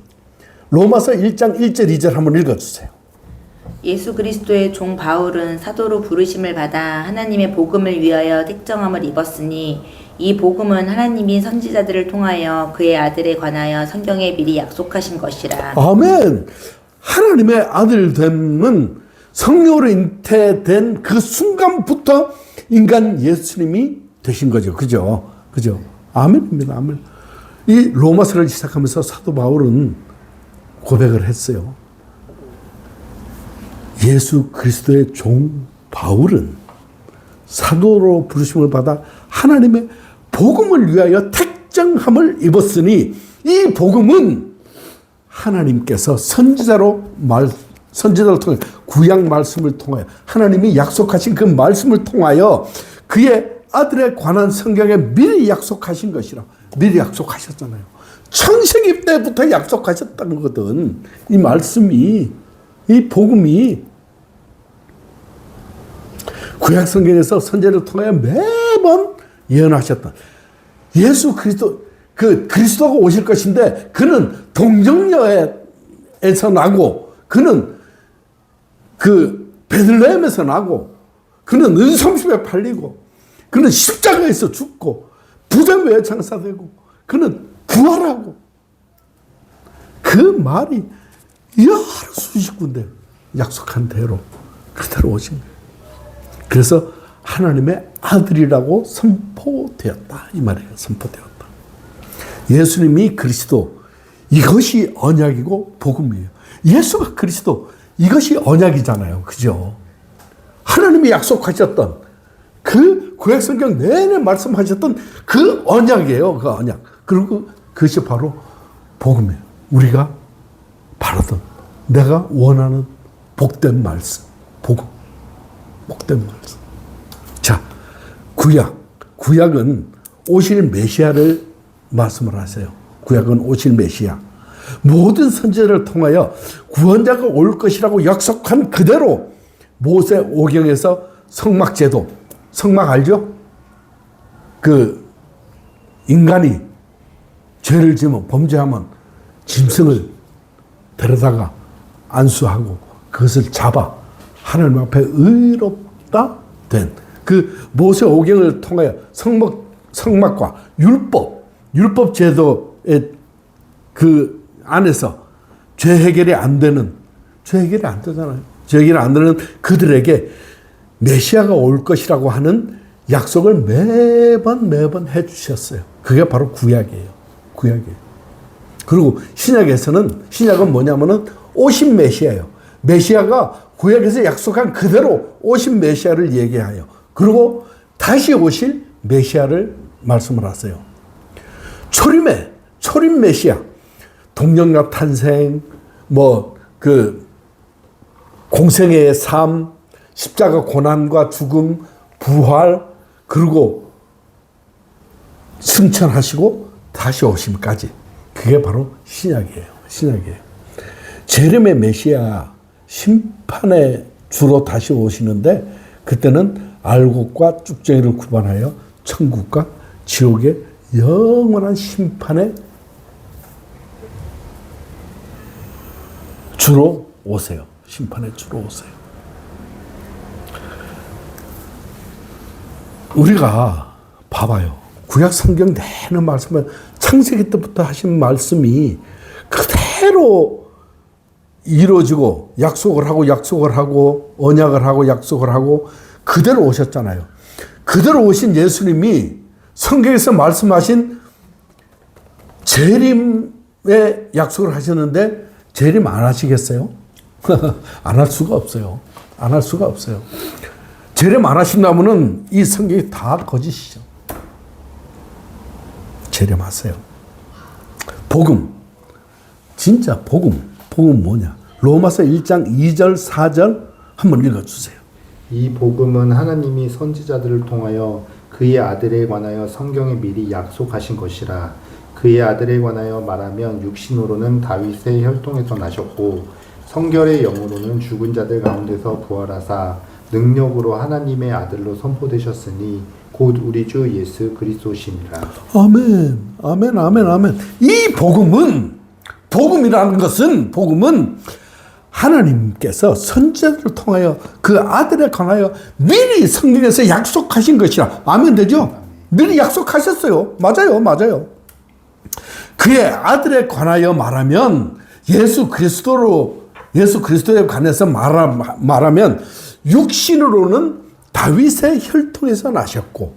로마서 1장 1절 2절 한번 읽어주세요. 예수 그리스도의 종 바울은 사도로 부르심을 받아 하나님의 복음을 위하여 택정함을 입었으니 이 복음은 하나님이 선지자들을 통하여 그의 아들에 관하여 성경에 미리 약속하신 것이라. 아멘. 하나님의 아들됨은 성령으로 잉태된 그 순간부터 인간 예수님이 되신 거죠. 그죠? 그죠? 아멘입니다. 아멘. 이 로마서를 시작하면서 사도 바울은 고백을 했어요. 예수 그리스도의 종 바울은 사도로 부르심을 받아 하나님의 복음을 위하여 택정함을 입었으니 이 복음은 하나님께서 선지자를 통해 구약 말씀을 통하여 하나님이 약속하신 그 말씀을 통하여 그의 아들에 관한 성경에 미리 약속하신 것이라. 미리 약속하셨잖아요. 창세기 때부터 약속하셨다는 거거든. 이 말씀이, 이 복음이 구약 성경에서 선지자를 통하여 매번 예언하셨다. 예수 그리스도, 그리스도가 오실 것인데 그는 동정녀에서 나고 그는 베들레헴에서 나고 그는 은성심에 팔리고 그는 십자가에서 죽고 부자묘에 장사되고 그는 부활하고 그 말이 여러 수십 군데 약속한 대로 그대로 오신 거예요. 그래서 하나님의 아들이라고 선포되었다. 이 말이에요. 선포되었다. 예수님이 그리스도, 이것이 언약이고 복음이에요. 예수가 그리스도, 이것이 언약이잖아요. 그죠? 하나님이 약속하셨던 그 구약성경 내내 말씀하셨던 그 언약이에요. 그 언약. 그리고 그것이 바로 복음이에요. 우리가 바라던, 내가 원하는 복된 말씀. 복음. 복된 말씀. 자, 구약은 오실 메시아를 말씀을 하세요. 구약은 오실 메시아. 모든 선지자를 통하여 구원자가 올 것이라고 약속한 그대로 모세 오경에서 성막제도, 성막 알죠? 인간이 죄를 지으면, 범죄하면 짐승을 데려다가 안수하고 그것을 잡아 하나님 앞에 의롭다 된 그 모세 오경을 통하여 성막과 율법 제도의 그 안에서 죄 해결이 안 되잖아요. 죄 해결이 안 되는 그들에게 메시아가 올 것이라고 하는 약속을 매번 해주셨어요. 그게 바로 구약이에요. 그리고 신약은 뭐냐면은 오신 메시아예요. 메시아가 구약에서 약속한 그대로 오신 메시아를 얘기하여 그리고 다시 오실 메시아를 말씀을 하세요. 초림 메시아, 동정녀 탄생, 공생애의 삶, 십자가 고난과 죽음, 부활, 그리고 승천하시고 다시 오심까지. 그게 바로 신약이에요. 재림의 메시아, 심판의 주로 다시 오시는데 그때는 알곡과 쭉정이를 구분하여 천국과 지옥의 영원한 심판의 주로 오세요. 심판의 주로 오세요. 우리가 봐봐요. 구약 성경 내는 말씀은 창세기 때부터 하신 말씀이 그대로 이루어지고 약속을 하고 언약을 하고 약속을 하고 그대로 오셨잖아요. 그대로 오신 예수님이 성경에서 말씀하신 재림의 약속을 하셨는데 재림 안 하시겠어요? 안 할 수가 없어요. 재림 안 하신다면은 이 성경이 다 거짓이죠. 재림하세요. 복음. 진짜 복음 뭐냐? 로마서 1장 2절 4절 한번 읽어주세요. 이 복음은 하나님이 선지자들을 통하여 그의 아들에 관하여 성경에 미리 약속하신 것이라. 그의 아들에 관하여 말하면 육신으로는 다윗의 혈통에서 나셨고 성결의 영으로는 죽은 자들 가운데서 부활하사 능력으로 하나님의 아들로 선포되셨으니 곧 우리 주 예수 그리스도시니라. 아멘. 이 복음은 하나님께서 선지자들을 통하여 그 아들에 관하여 미리 성경에서 약속하신 것이라. 아멘 되죠? 미리 약속하셨어요. 맞아요. 그의 아들에 관하여 말하면 예수 그리스도에 관해서 말하면 육신으로는 다윗의 혈통에서 나셨고,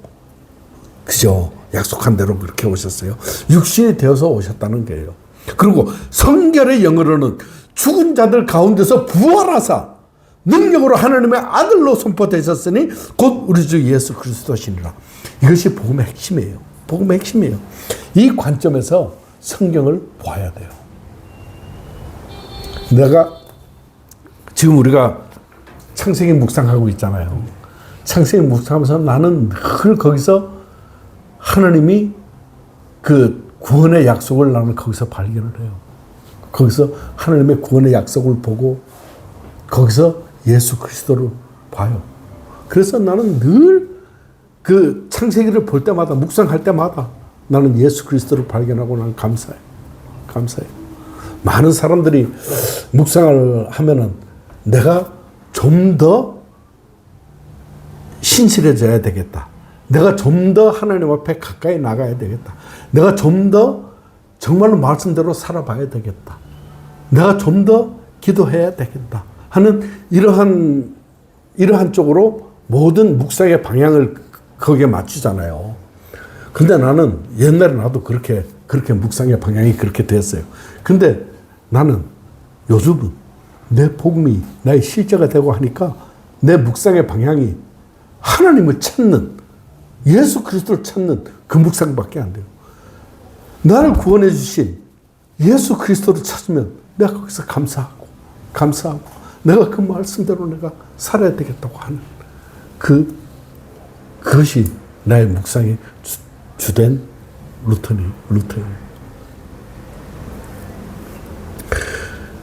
그죠? 약속한 대로 그렇게 오셨어요. 육신이 되어서 오셨다는 거예요. 그리고 성결의 영으로는 죽은 자들 가운데서 부활하사 능력으로 하나님의 아들로 선포되셨으니 곧 우리 주 예수 그리스도시니라. 이것이 복음의 핵심이에요. 이 관점에서 성경을 봐야 돼요. 지금 우리가 창세기 묵상하고 있잖아요. 창세기 묵상하면서 나는 늘 거기서 하나님이 그 구원의 약속을 나는 거기서 발견을 해요. 거기서 하나님의 구원의 약속을 보고 거기서 예수 그리스도를 봐요. 그래서 나는 늘 그 창세기를 볼 때마다 묵상할 때마다 나는 예수 그리스도를 발견하고 나는 감사해요. 많은 사람들이 묵상을 하면은 내가 좀 더 신실해져야 되겠다. 내가 좀 더 하나님 앞에 가까이 나가야 되겠다. 내가 좀 더 정말로 말씀대로 살아봐야 되겠다. 내가 좀 더 기도해야 되겠다 하는 이러한 쪽으로 모든 묵상의 방향을 거기에 맞추잖아요. 근데 나는 옛날에 나도 그렇게 묵상의 방향이 그렇게 됐어요. 근데 나는 요즘은 내 복음이 나의 실제가 되고 하니까 내 묵상의 방향이 하나님을 찾는, 예수 그리스도를 찾는 그 묵상밖에 안 돼요. 나를 구원해 주신 예수 그리스도를 찾으면 내가 거기서 감사하고 내가 그 말씀대로 내가 살아야 되겠다고 하는 그것이 나의 묵상의 주된 루트예요.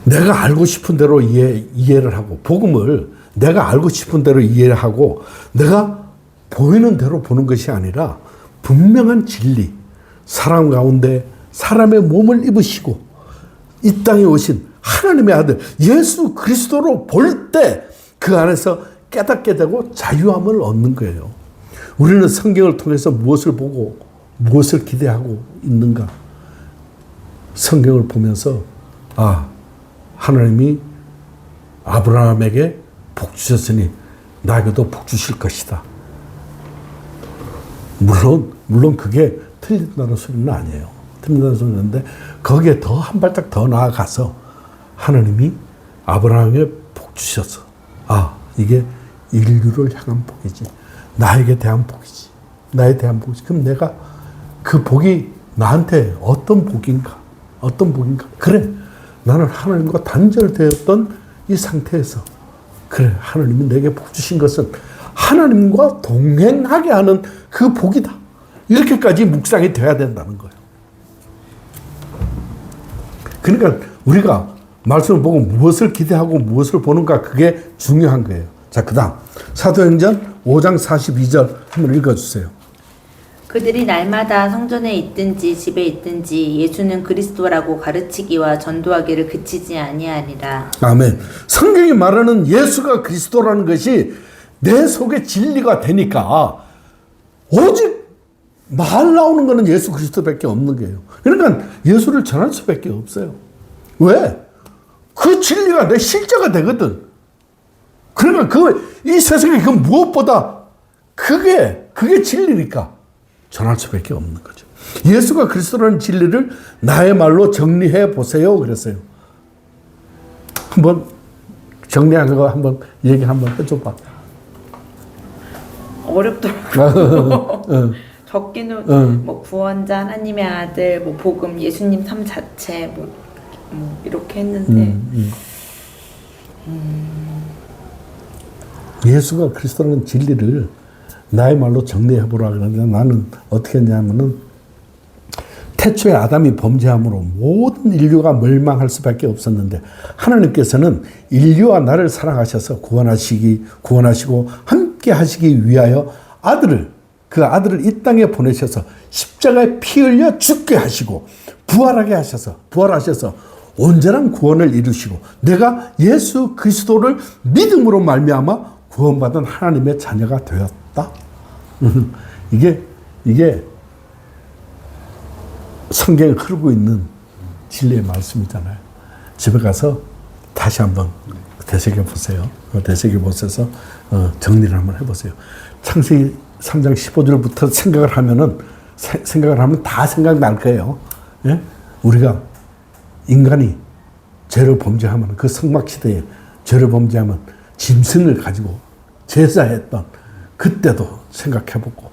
내가 알고 싶은 대로 이해를 하고, 복음을 내가 알고 싶은 대로 이해를 하고, 내가 보이는 대로 보는 것이 아니라 분명한 진리, 사람 가운데 사람의 몸을 입으시고 이 땅에 오신 하나님의 아들 예수 그리스도로 볼 때 그 안에서 깨닫게 되고 자유함을 얻는 거예요. 우리는 성경을 통해서 무엇을 보고 무엇을 기대하고 있는가? 성경을 보면서 하나님이 아브라함에게 복 주셨으니 나에게도 복 주실 것이다. 물론 그게 틀린다는 소리는 아니에요. 틀린다는 소리인데 거기에 더 한 발짝 더 나아가서 하나님이 아브라함에게 복 주셔서 이게 인류를 향한 복이지. 나에게 대한 복이지. 그럼 내가 그 복이 나한테 어떤 복인가? 어떤 복인가? 그래, 나는 하나님과 단절되었던 이 상태에서 그래, 하나님이 내게 복 주신 것은 하나님과 동행하게 하는 그 복이다. 이렇게까지 묵상이 돼야 된다는 거예요. 그러니까 우리가 말씀을 보고 무엇을 기대하고 무엇을 보는가, 그게 중요한 거예요. 자, 그 다음 사도행전 5장 42절 한번 읽어주세요. 그들이 날마다 성전에 있든지 집에 있든지 예수는 그리스도라고 가르치기와 전도하기를 그치지 아니하니라. 아멘. 성경이 말하는 예수가 그리스도라는 것이 내 속에 진리가 되니까 오직 말 나오는 거는 예수 그리스도밖에 없는 거예요. 그러니까 예수를 전할 수밖에 없어요. 왜? 그 진리가 내 실제가 되거든. 그러니까 이 세상에 그 무엇보다 그게 진리니까 전할 수밖에 없는 거죠. 예수가 그리스도라는 진리를 나의 말로 정리해 보세요. 그랬어요. 한번 정리한 거 한번 얘기 한번 해줘봐. 어렵더라고요. 적기는 뭐 구원자, 하나님의 아들, 뭐 복음, 예수님 삶 자체, 뭐 이렇게 했는데 예수가 그리스도라는 진리를 나의 말로 정리해 보라 그러는데 나는 어떻게 했냐면은 태초에 아담이 범죄함으로 모든 인류가 멸망할 수밖에 없었는데 하나님께서는 인류와 나를 사랑하셔서 구원하시고 함께 하시기 위하여 그 아들을 이 땅에 보내셔서 십자가에 피 흘려 죽게 하시고 부활하셔서 온전한 구원을 이루시고 내가 예수 그리스도를 믿음으로 말미암아 구원받은 하나님의 자녀가 되었다. 이게 성경에 흐르고 있는 진리의 말씀이잖아요. 집에 가서 다시 한번 되새겨 보세요. 되새겨 보셔서 정리를 한번 해보세요. 창세기 3장 15절부터 생각을 하면 다 생각날 거예요. 예? 우리가 인간이 죄를 범죄하면 그 성막시대에 죄를 범죄하면 짐승을 가지고 제사했던 그때도 생각해보고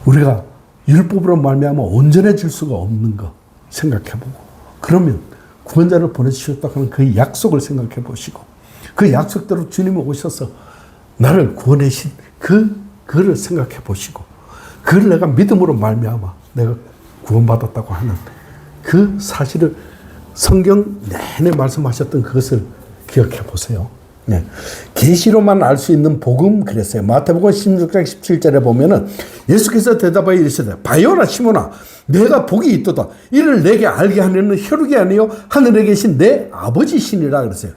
우리가 율법으로 말미암아 온전해질 수가 없는 거 생각해보고 그러면 구원자를 보내주셨다고 하는 그 약속을 생각해 보시고 그 약속대로 주님이 오셔서 나를 구원하신 그를 생각해 보시고 그를 내가 믿음으로 말미암아 내가 구원받았다고 하는 그 사실을 성경 내내 말씀하셨던 그것을 기억해 보세요. 네. 계시로만 알 수 있는 복음 그랬어요. 마태복음 16장 17절에 보면은 예수께서 대답하여 이르시되 바요나 시몬아 내가 복이 있도다 이를 내게 알게 하려는 혈육이 아니요 하늘에 계신 내 아버지시니라 그랬어요.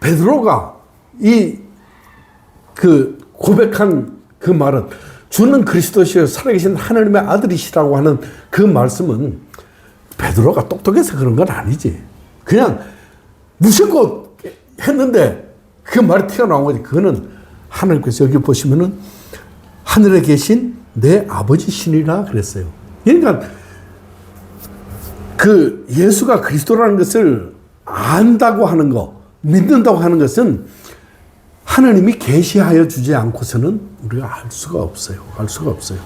베드로가 고백한 그 말은 주는 그리스도시요 살아계신 하나님의 아들이시라고 하는 그 말씀은 베드로가 똑똑해서 그런 건 아니지. 그냥 무심코 했는데 그 말이 튀어나온 거지. 그거는 하나님께서 여기 보시면은 하늘에 계신 내 아버지시니라 그랬어요. 그러니까 그 예수가 그리스도라는 것을 안다고 하는 거, 믿는다고 하는 것은 하나님이 계시하여 주지 않고서는 우리가 알 수가 없어요. 알 수가 없어요.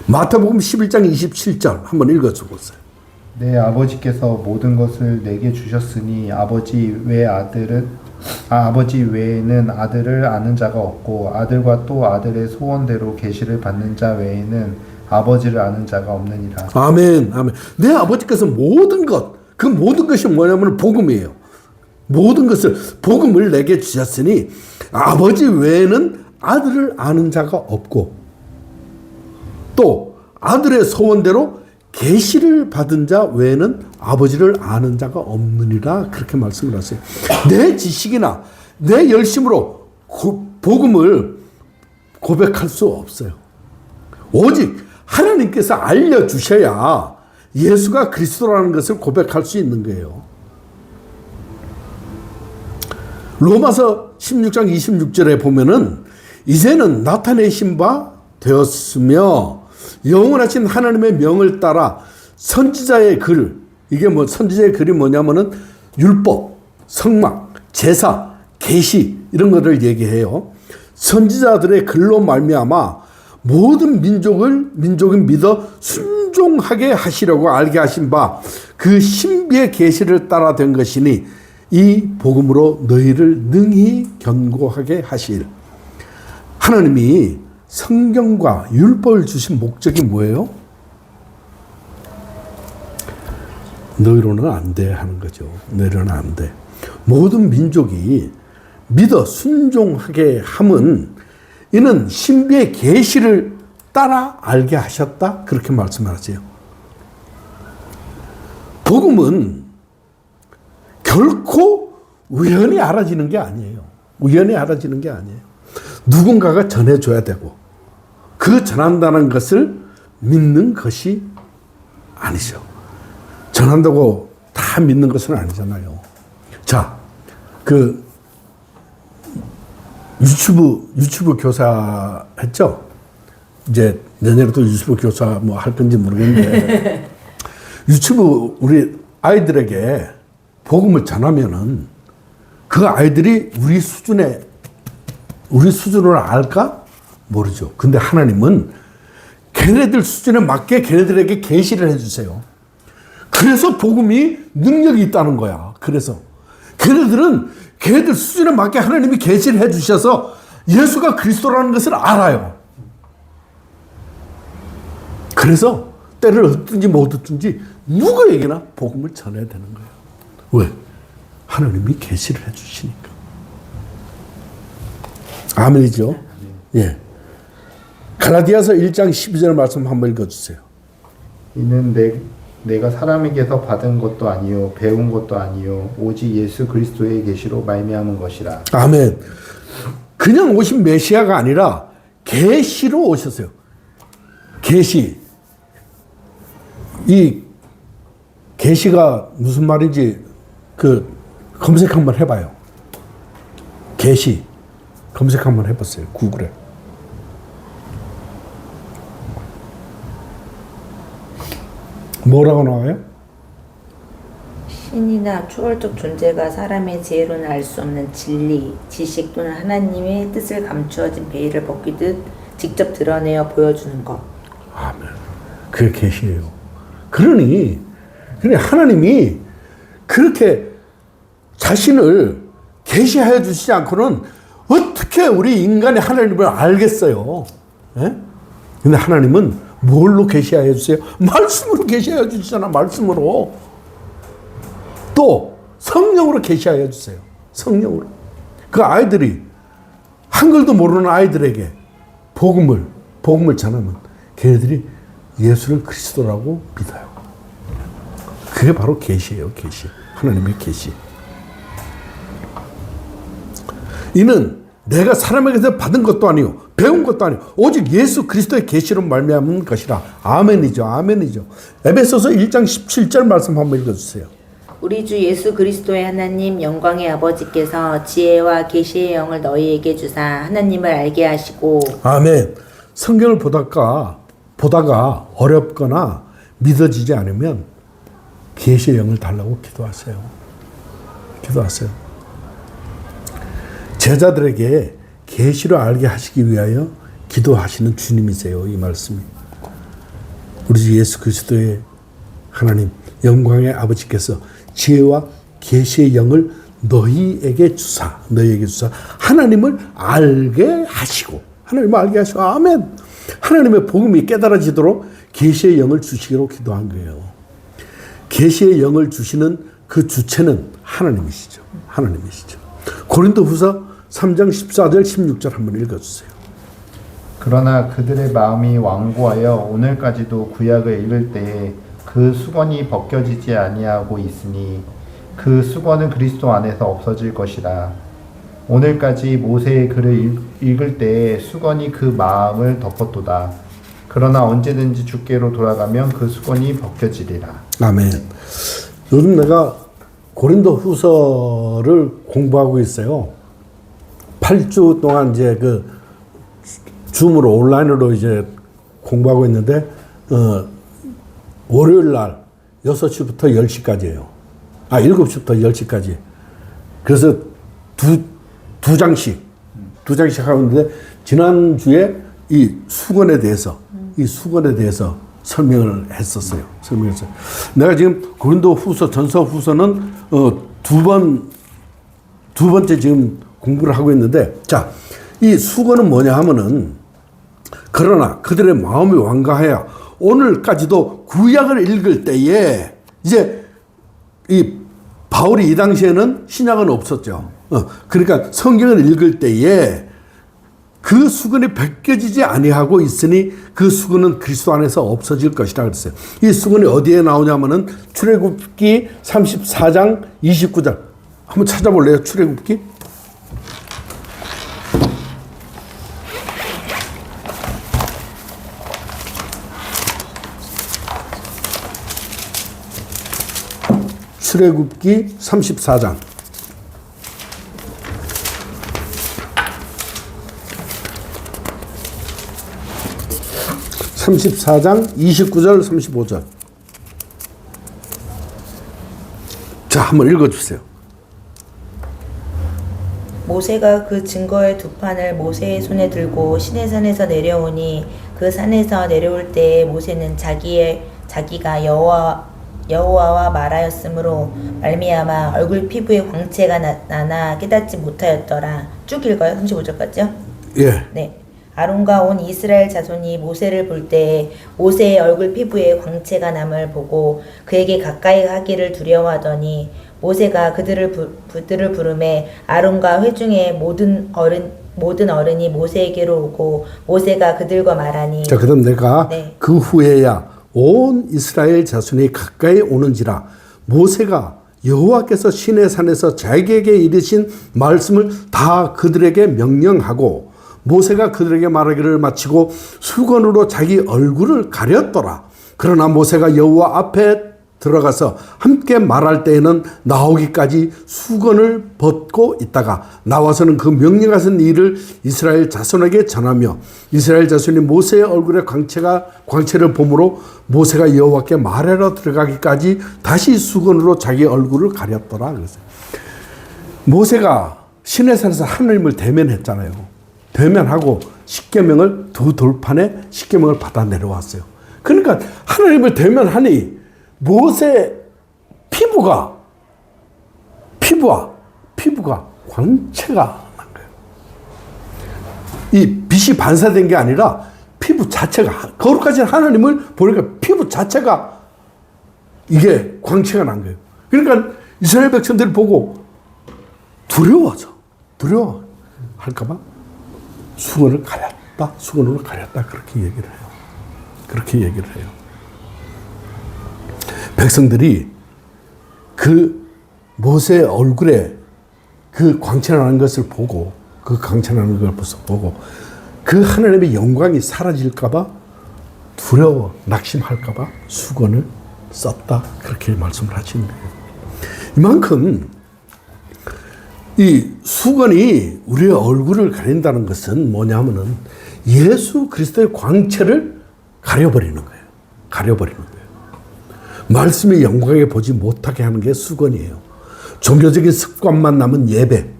마태복음 11장 27절 한번 읽어주고 있어요. 내 아버지께서 모든 것을 내게 주셨으니 아버지 외에는 아들을 아는 자가 없고 아들과 또 아들의 소원대로 계시를 받는 자 외에는 아버지를 아는 자가 없느니라. 아멘, 아멘. 내 아버지께서 모든 것이 뭐냐면 복음이에요. 모든 것을 복음을 내게 주셨으니 아버지 외에는 아들을 아는 자가 없고 또 아들의 소원대로 계시를 받은 자 외에는 아버지를 아는 자가 없느니라 그렇게 말씀을 하세요. 내 지식이나 내 열심으로 복음을 고백할 수 없어요. 오직 하나님께서 알려주셔야 예수가 그리스도라는 것을 고백할 수 있는 거예요. 로마서 16장 26절에 보면은 이제는 나타내신 바 되었으며 영원하신 하나님의 명을 따라 선지자의 글, 이게 선지자의 글이 뭐냐면은 율법, 성막, 제사, 계시 이런 것을 얘기해요. 선지자들의 글로 말미암아 모든 민족을 믿어 순종하게 하시려고 알게 하신 바 그 신비의 계시를 따라 된 것이니 이 복음으로 너희를 능히 견고하게 하실. 하나님이 성경과 율법을 주신 목적이 뭐예요? 너희로는 안 돼 하는 거죠. 너희로는 안 돼. 모든 민족이 믿어 순종하게 함은 이는 신비의 계시를 따라 알게 하셨다. 그렇게 말씀하세요. 복음은 결코 우연히 알아지는 게 아니에요. 우연히 알아지는 게 아니에요. 누군가가 전해줘야 되고 그 전한다는 것을 믿는 것이 아니죠. 전한다고 다 믿는 것은 아니잖아요. 자, 그 유튜브 교사 했죠? 이제 내년에도 유튜브 교사 뭐 할 건지 모르겠는데 유튜브 우리 아이들에게 복음을 전하면은 그 아이들이 우리 수준을 알까? 모르죠. 근데 하나님은 걔네들 수준에 맞게 걔네들에게 계시를 해주세요. 그래서 복음이 능력이 있다는 거야. 그래서 걔네들은 걔네들 수준에 맞게 하나님이 계시를 해주셔서 예수가 그리스도라는 것을 알아요. 그래서 때를 얻든지 못 얻든지 누구에게나 복음을 전해야 되는 거예요. 왜? 하나님이 계시를 해주시니까. 아멘이죠? 예. 갈라디아서 1장 12절 말씀 한번 읽어주세요. 이는 내가 사람에게서 받은 것도 아니요 배운 것도 아니요 오직 예수 그리스도의 계시로 말미암은 것이라. 아멘. 그냥 오신 메시아가 아니라 계시로 오셨어요. 계시. 이 계시가 무슨 말인지 검색 한번 해봐요. 계시 검색 한번 해봤어요. 구글에. 뭐라고 나와요? 신이나 초월적 존재가 사람의 지혜로는 알 수 없는 진리, 지식 또는 하나님의 뜻을 감추어진 베일을 벗기듯 직접 드러내어 보여주는 것. 아멘. 그게 계시예요. 그러니 하나님이 그렇게 자신을 계시하여 주시지 않고는 어떻게 우리 인간이 하나님을 알겠어요? 예? 근데 하나님은 뭘로 계시하여 주세요? 말씀으로 계시하여 주시잖아. 말씀으로. 또 성령으로 계시하여 주세요. 성령으로. 그 아이들이 한글도 모르는 아이들에게 복음을 전하면 걔네들이 예수를 그리스도라고 믿어요. 그게 바로 계시예요. 계시. 하나님의 계시. 이는 내가 사람에게서 받은 것도 아니요 배운 것도 아니요 오직 예수 그리스도의 계시로 말미암은 것이라. 아멘이죠. 아멘이죠. 에베소서 1장 17절 말씀 한번 읽어주세요. 우리 주 예수 그리스도의 하나님 영광의 아버지께서 지혜와 계시의 영을 너희에게 주사 하나님을 알게 하시고. 아멘. 성경을 보다가 어렵거나 믿어지지 않으면 계시의 영을 달라고 기도하세요. 기도하세요. 제자들에게 계시로 알게 하시기 위하여 기도하시는 주님이세요. 이 말씀이. 우리 주 예수 그리스도의 하나님 영광의 아버지께서 지혜와 계시의 영을 너희에게 주사 하나님을 알게 하시고 아멘. 하나님의 복음이 깨달아지도록 계시의 영을 주시기로 기도한 거예요. 계시의 영을 주시는 그 주체는 하나님이시죠. 고린도후서 3장 14절 16절 한번 읽어주세요. 그러나 그들의 마음이 완고하여 오늘까지도 구약을 읽을 때에 그 수건이 벗겨지지 아니하고 있으니 그 수건은 그리스도 안에서 없어질 것이라. 오늘까지 모세의 글을 읽을 때에 수건이 그 마음을 덮었도다. 그러나 언제든지 주께로 돌아가면 그 수건이 벗겨지리라. 아멘. 요즘 내가 고린도후서를 공부하고 있어요. 8주 동안 이제 그 줌으로 온라인으로 이제 공부하고 있는데 월요일 날 6시부터 10시까지예요. 7시부터 10시까지. 그래서 두 장씩 두 장씩 시작하고 있는데 지난주에 이 수건에 대해서 설명을 했었어요. 설명했어요. 내가 지금 고린도 후서, 전서 후서는 두 번째 지금 공부를 하고 있는데, 자, 이 수건은 뭐냐 하면은, 그러나 그들의 마음이 완강하여 오늘까지도 구약을 읽을 때에 이제 이 바울이 이 당시에는 신약은 없었죠. 그러니까 성경을 읽을 때에 그 수건이 벗겨지지 아니하고 있으니 그 수건은 그리스도 안에서 없어질 것이라 그랬어요. 이 수건이 어디에 나오냐면은 출애굽기 34장 29절. 한번 찾아볼래요? 출애굽기? 출애굽기 34장. 34장 29절 35절. 자, 한번 읽어주세요. 모세가 그 증거의 두 판을 모세의 손에 들고 시내산에서 내려오니 그 산에서 내려올 때에 모세는 자기가 여호와와 말하였으므로 말미암아 얼굴 피부에 광채가 나나 깨닫지 못하였더라. 쭉 읽어요. 35절까지요? 예. 네. 아론과 온 이스라엘 자손이 모세를 볼 때에 모세의 얼굴 피부에 광채가 남을 보고 그에게 가까이 하기를 두려워하더니 모세가 그들을 부르매 아론과 회중의 모든 어른이 모세에게로 오고 모세가 그들과 말하니. 자, 그럼 내가 네. 그 후에야 온 이스라엘 자손이 가까이 오는지라 모세가 여호와께서 시내산에서 자기에게 이르신 말씀을 다 그들에게 명령하고 모세가 그들에게 말하기를 마치고 수건으로 자기 얼굴을 가렸더라. 그러나 모세가 여호와 앞에 들어가서 함께 말할 때에는 나오기까지 수건을 벗고 있다가 나와서는 그 명령하신 일을 이스라엘 자손에게 전하며 이스라엘 자손이 모세의 얼굴에 광채를 보므로 모세가 여호와께 말하러 들어가기까지 다시 수건으로 자기 얼굴을 가렸더라. 그랬어요. 모세가 시내산에서 하나님을 대면했잖아요. 대면하고 십계명을 두 돌판에 십계명을 받아 내려왔어요. 그러니까 하나님을 대면하니 모세 피부가 광채가 난 거예요. 이 빛이 반사된 게 아니라 피부 자체가, 거룩하신 하나님을 보니까 피부 자체가 이게 광채가 난 거예요. 그러니까 이스라엘 백성들이 보고 두려워할까봐 수건을 가렸다, 수건으로 가렸다, 그렇게 얘기를 해요. 백성들이 그 모세의 얼굴에 그 광채나는 것을 보고, 그 하나님의 영광이 사라질까봐 두려워, 낙심할까봐 수건을 썼다, 그렇게 말씀을 하시는 거예요. 이만큼 이 수건이 우리의 얼굴을 가린다는 것은 뭐냐면은 예수 그리스도의 광채를 가려버리는 거예요. 말씀의 영광에 보지 못하게 하는 게 수건이에요. 종교적인 습관만 남은 예배.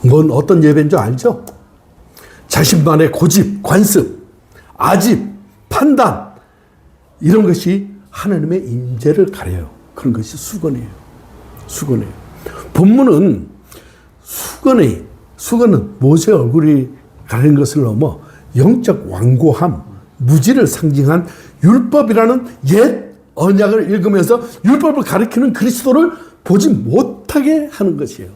뭔 어떤 예배인 줄 알죠? 자신만의 고집, 관습, 아집, 판단, 이런 것이 하나님의 임재를 가려요. 그런 것이 수건이에요. 본문은 수건은 모세의 얼굴이 가리는 것을 넘어 영적 완고함, 무지를 상징한 율법이라는 옛 언약을 읽으면서 율법을 가리키는 그리스도를 보지 못하게 하는 것이에요.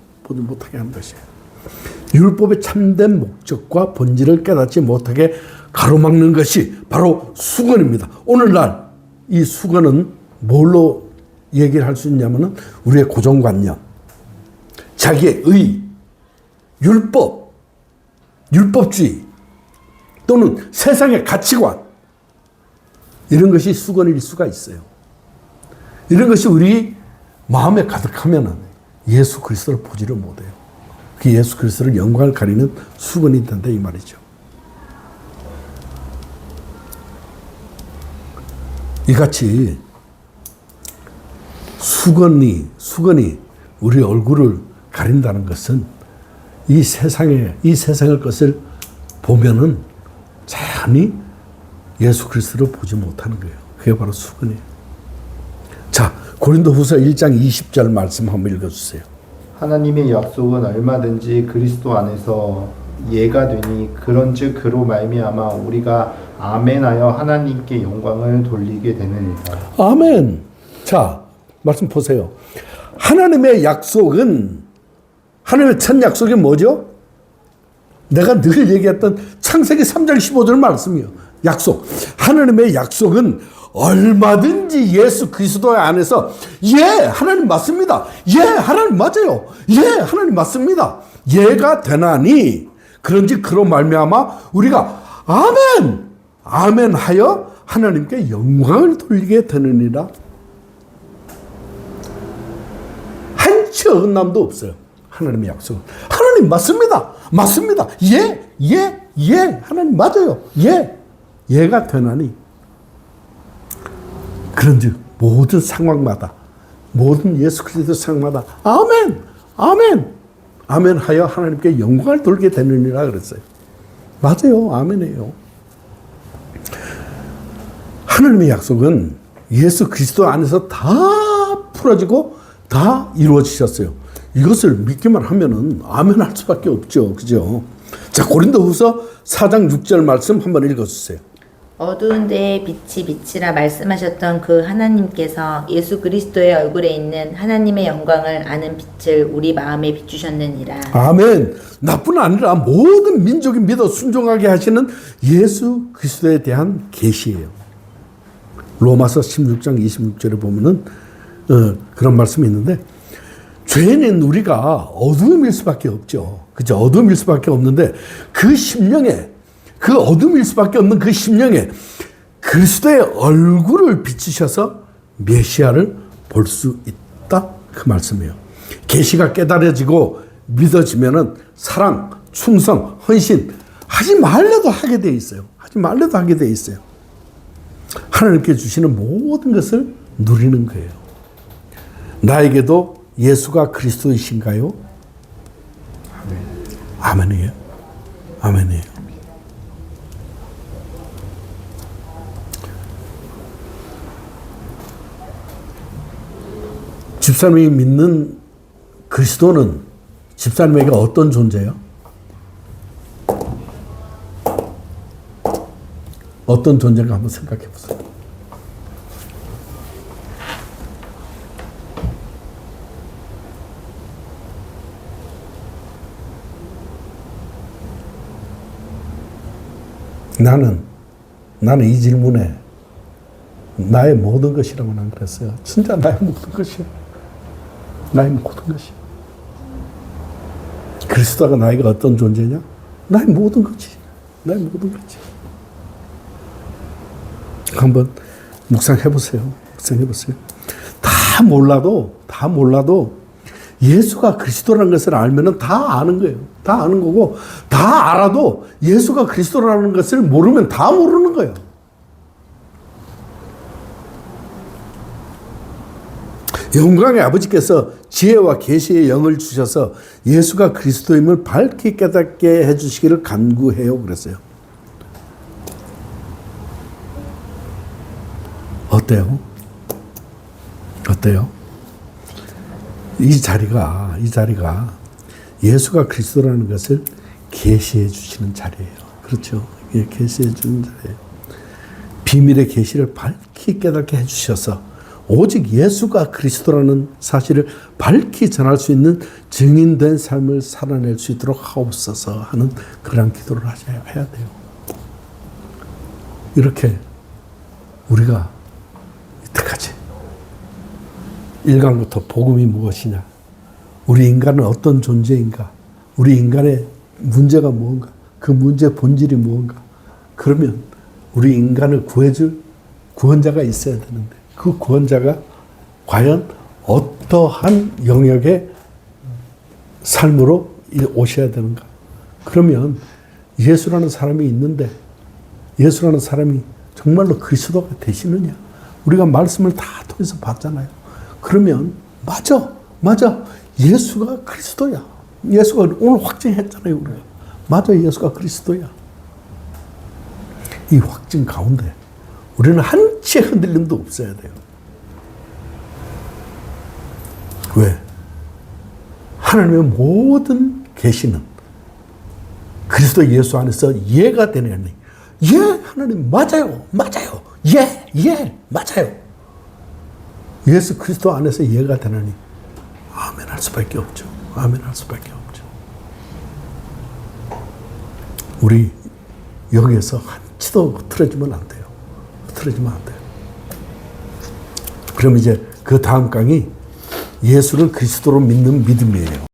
율법의 참된 목적과 본질을 깨닫지 못하게 가로막는 것이 바로 수건입니다. 오늘날 이 수건은 뭘로 얘기를 할 수 있냐면은 우리의 고정관념, 자기의 의, 율법주의 또는 세상의 가치관, 이런 것이 수건일 수가 있어요. 이런 것이 우리 마음에 가득하면 예수 그리스도를 보지를 못해요. 그 예수 그리스도를 영광을 가리는 수건이 된다, 이 말이죠. 이같이 수건이 우리 얼굴을 가린다는 것은 이 세상의 것을 보면은 자연히 예수 그리스도를 보지 못하는 거예요. 그게 바로 수건이에요. 자, 고린도후서 1장 20절 말씀 한번 읽어주세요. 하나님의 약속은 얼마든지 그리스도 안에서 예가 되니 그런즉 그로 말미암아 우리가 아멘하여 하나님께 영광을 돌리게 되느니라. 아멘. 자, 말씀 보세요. 하나님의 약속은, 하나님의 첫 약속이 뭐죠? 내가 늘 얘기했던 창세기 3장 15절 말씀이요. 약속. 하나님의 약속은 얼마든지 예수 그리스도 안에서 예, 하나님 맞습니다. 예, 하나님 맞아요. 예, 하나님 맞습니다. 예가 되나니 그런지 그로 말미암아 우리가 아멘, 아멘 하여 하나님께 영광을 돌리게 되느니라. 한치 어긋남도 없어요. 하나님의 약속은. 하나님 맞습니다. 맞습니다. 예, 예, 예. 하나님 맞아요. 예. 예가 되나니. 그런즉 모든 상황마다, 모든 예수 그리스도 상황마다 아멘, 아멘, 아멘 하여 하나님께 영광을 돌게 되느니라 그랬어요. 맞아요. 아멘이에요. 하나님의 약속은 예수 그리스도 안에서 다 풀어지고 다 이루어지셨어요. 이것을 믿기만 하면은 아멘 할 수밖에 없죠. 그죠? 자, 고린도후서 4장 6절 말씀 한번 읽어주세요. 어두운 데에 빛이 빛이라 말씀하셨던 그 하나님께서 예수 그리스도의 얼굴에 있는 하나님의 영광을 아는 빛을 우리 마음에 비추셨느니라. 아멘. 나뿐 아니라 모든 민족이 믿어 순종하게 하시는 예수 그리스도에 대한 계시예요. 로마서 16장 26절에 보면은 그런 말씀이 있는데, 죄는 우리가 어두움일 수밖에 없죠. 그죠? 어두움일 수밖에 없는데 그 심령에, 그 어둠일 수밖에 없는 그 심령에 그리스도의 얼굴을 비추셔서 메시아를 볼 수 있다. 그 말씀이에요. 계시가 깨달아지고 믿어지면은 사랑, 충성, 헌신 하지 말래도 하게 돼 있어요. 하지 말래도 하게 돼 있어요. 하나님께 주시는 모든 것을 누리는 거예요. 나에게도 예수가 그리스도이신가요? 아멘이에요. 아멘이에요. 집사님이 믿는 그리스도는 집사님에게 어떤 존재예요? 어떤 존재인가 한번 생각해 보세요. 나는 이 질문에 나의 모든 것이라고 난 그랬어요. 진짜 나의 모든 것이야. 나의 모든 것이야. 그리스도가 나에게 어떤 존재냐? 나의 모든 것이. 나의 모든 것이. 한번 묵상해 보세요. 묵상해 보세요. 다 몰라도 예수가 그리스도라는 것을 알면은 다 아는 거예요. 다 아는 거고, 다 알아도 예수가 그리스도라는 것을 모르면 다 모르는 거예요. 영광의 아버지께서 지혜와 계시의 영을 주셔서 예수가 그리스도임을 밝히 깨닫게 해주시기를 간구해요. 그랬어요. 어때요? 어때요? 이 자리가 예수가 그리스도라는 것을 계시해 주시는 자리예요. 그렇죠? 예, 계시해 주는 자리예요. 비밀의 계시를 밝히 깨닫게 해주셔서 오직 예수가 그리스도라는 사실을 밝히 전할 수 있는 증인된 삶을 살아낼 수 있도록 하옵소서 하는 그런 기도를 해야 돼요. 이렇게 우리가 이때까지 1강부터 복음이 무엇이냐, 우리 인간은 어떤 존재인가, 우리 인간의 문제가 무언가, 그 문제의 본질이 무언가, 그러면 우리 인간을 구해줄 구원자가 있어야 되는데 그 구원자가 과연 어떠한 영역의 삶으로 오셔야 되는가? 그러면 예수라는 사람이 있는데 예수라는 사람이 정말로 그리스도가 되시느냐? 우리가 말씀을 다 통해서 봤잖아요. 그러면 맞아. 예수가 그리스도야. 예수가 오늘 확증했잖아요. 우리가. 맞아, 예수가 그리스도야. 이 확증 가운데 우리는 한치의 흔들림도 없어야 돼요. 왜? 하나님의 모든 계시는 그리스도 예수 안에서 예가 되느니, 예, 하나님 맞아요, 맞아요, 예, 예, 맞아요. 예수 그리스도 안에서 예가 되느니 아멘 할 수밖에 없죠. 아멘 할 수밖에 없죠. 우리 여기에서 한치도 흐트러지면 안 돼요. 흐트러지면 안 돼요. 그럼 이제 그 다음 강이 예수를 그리스도로 믿는 믿음이에요.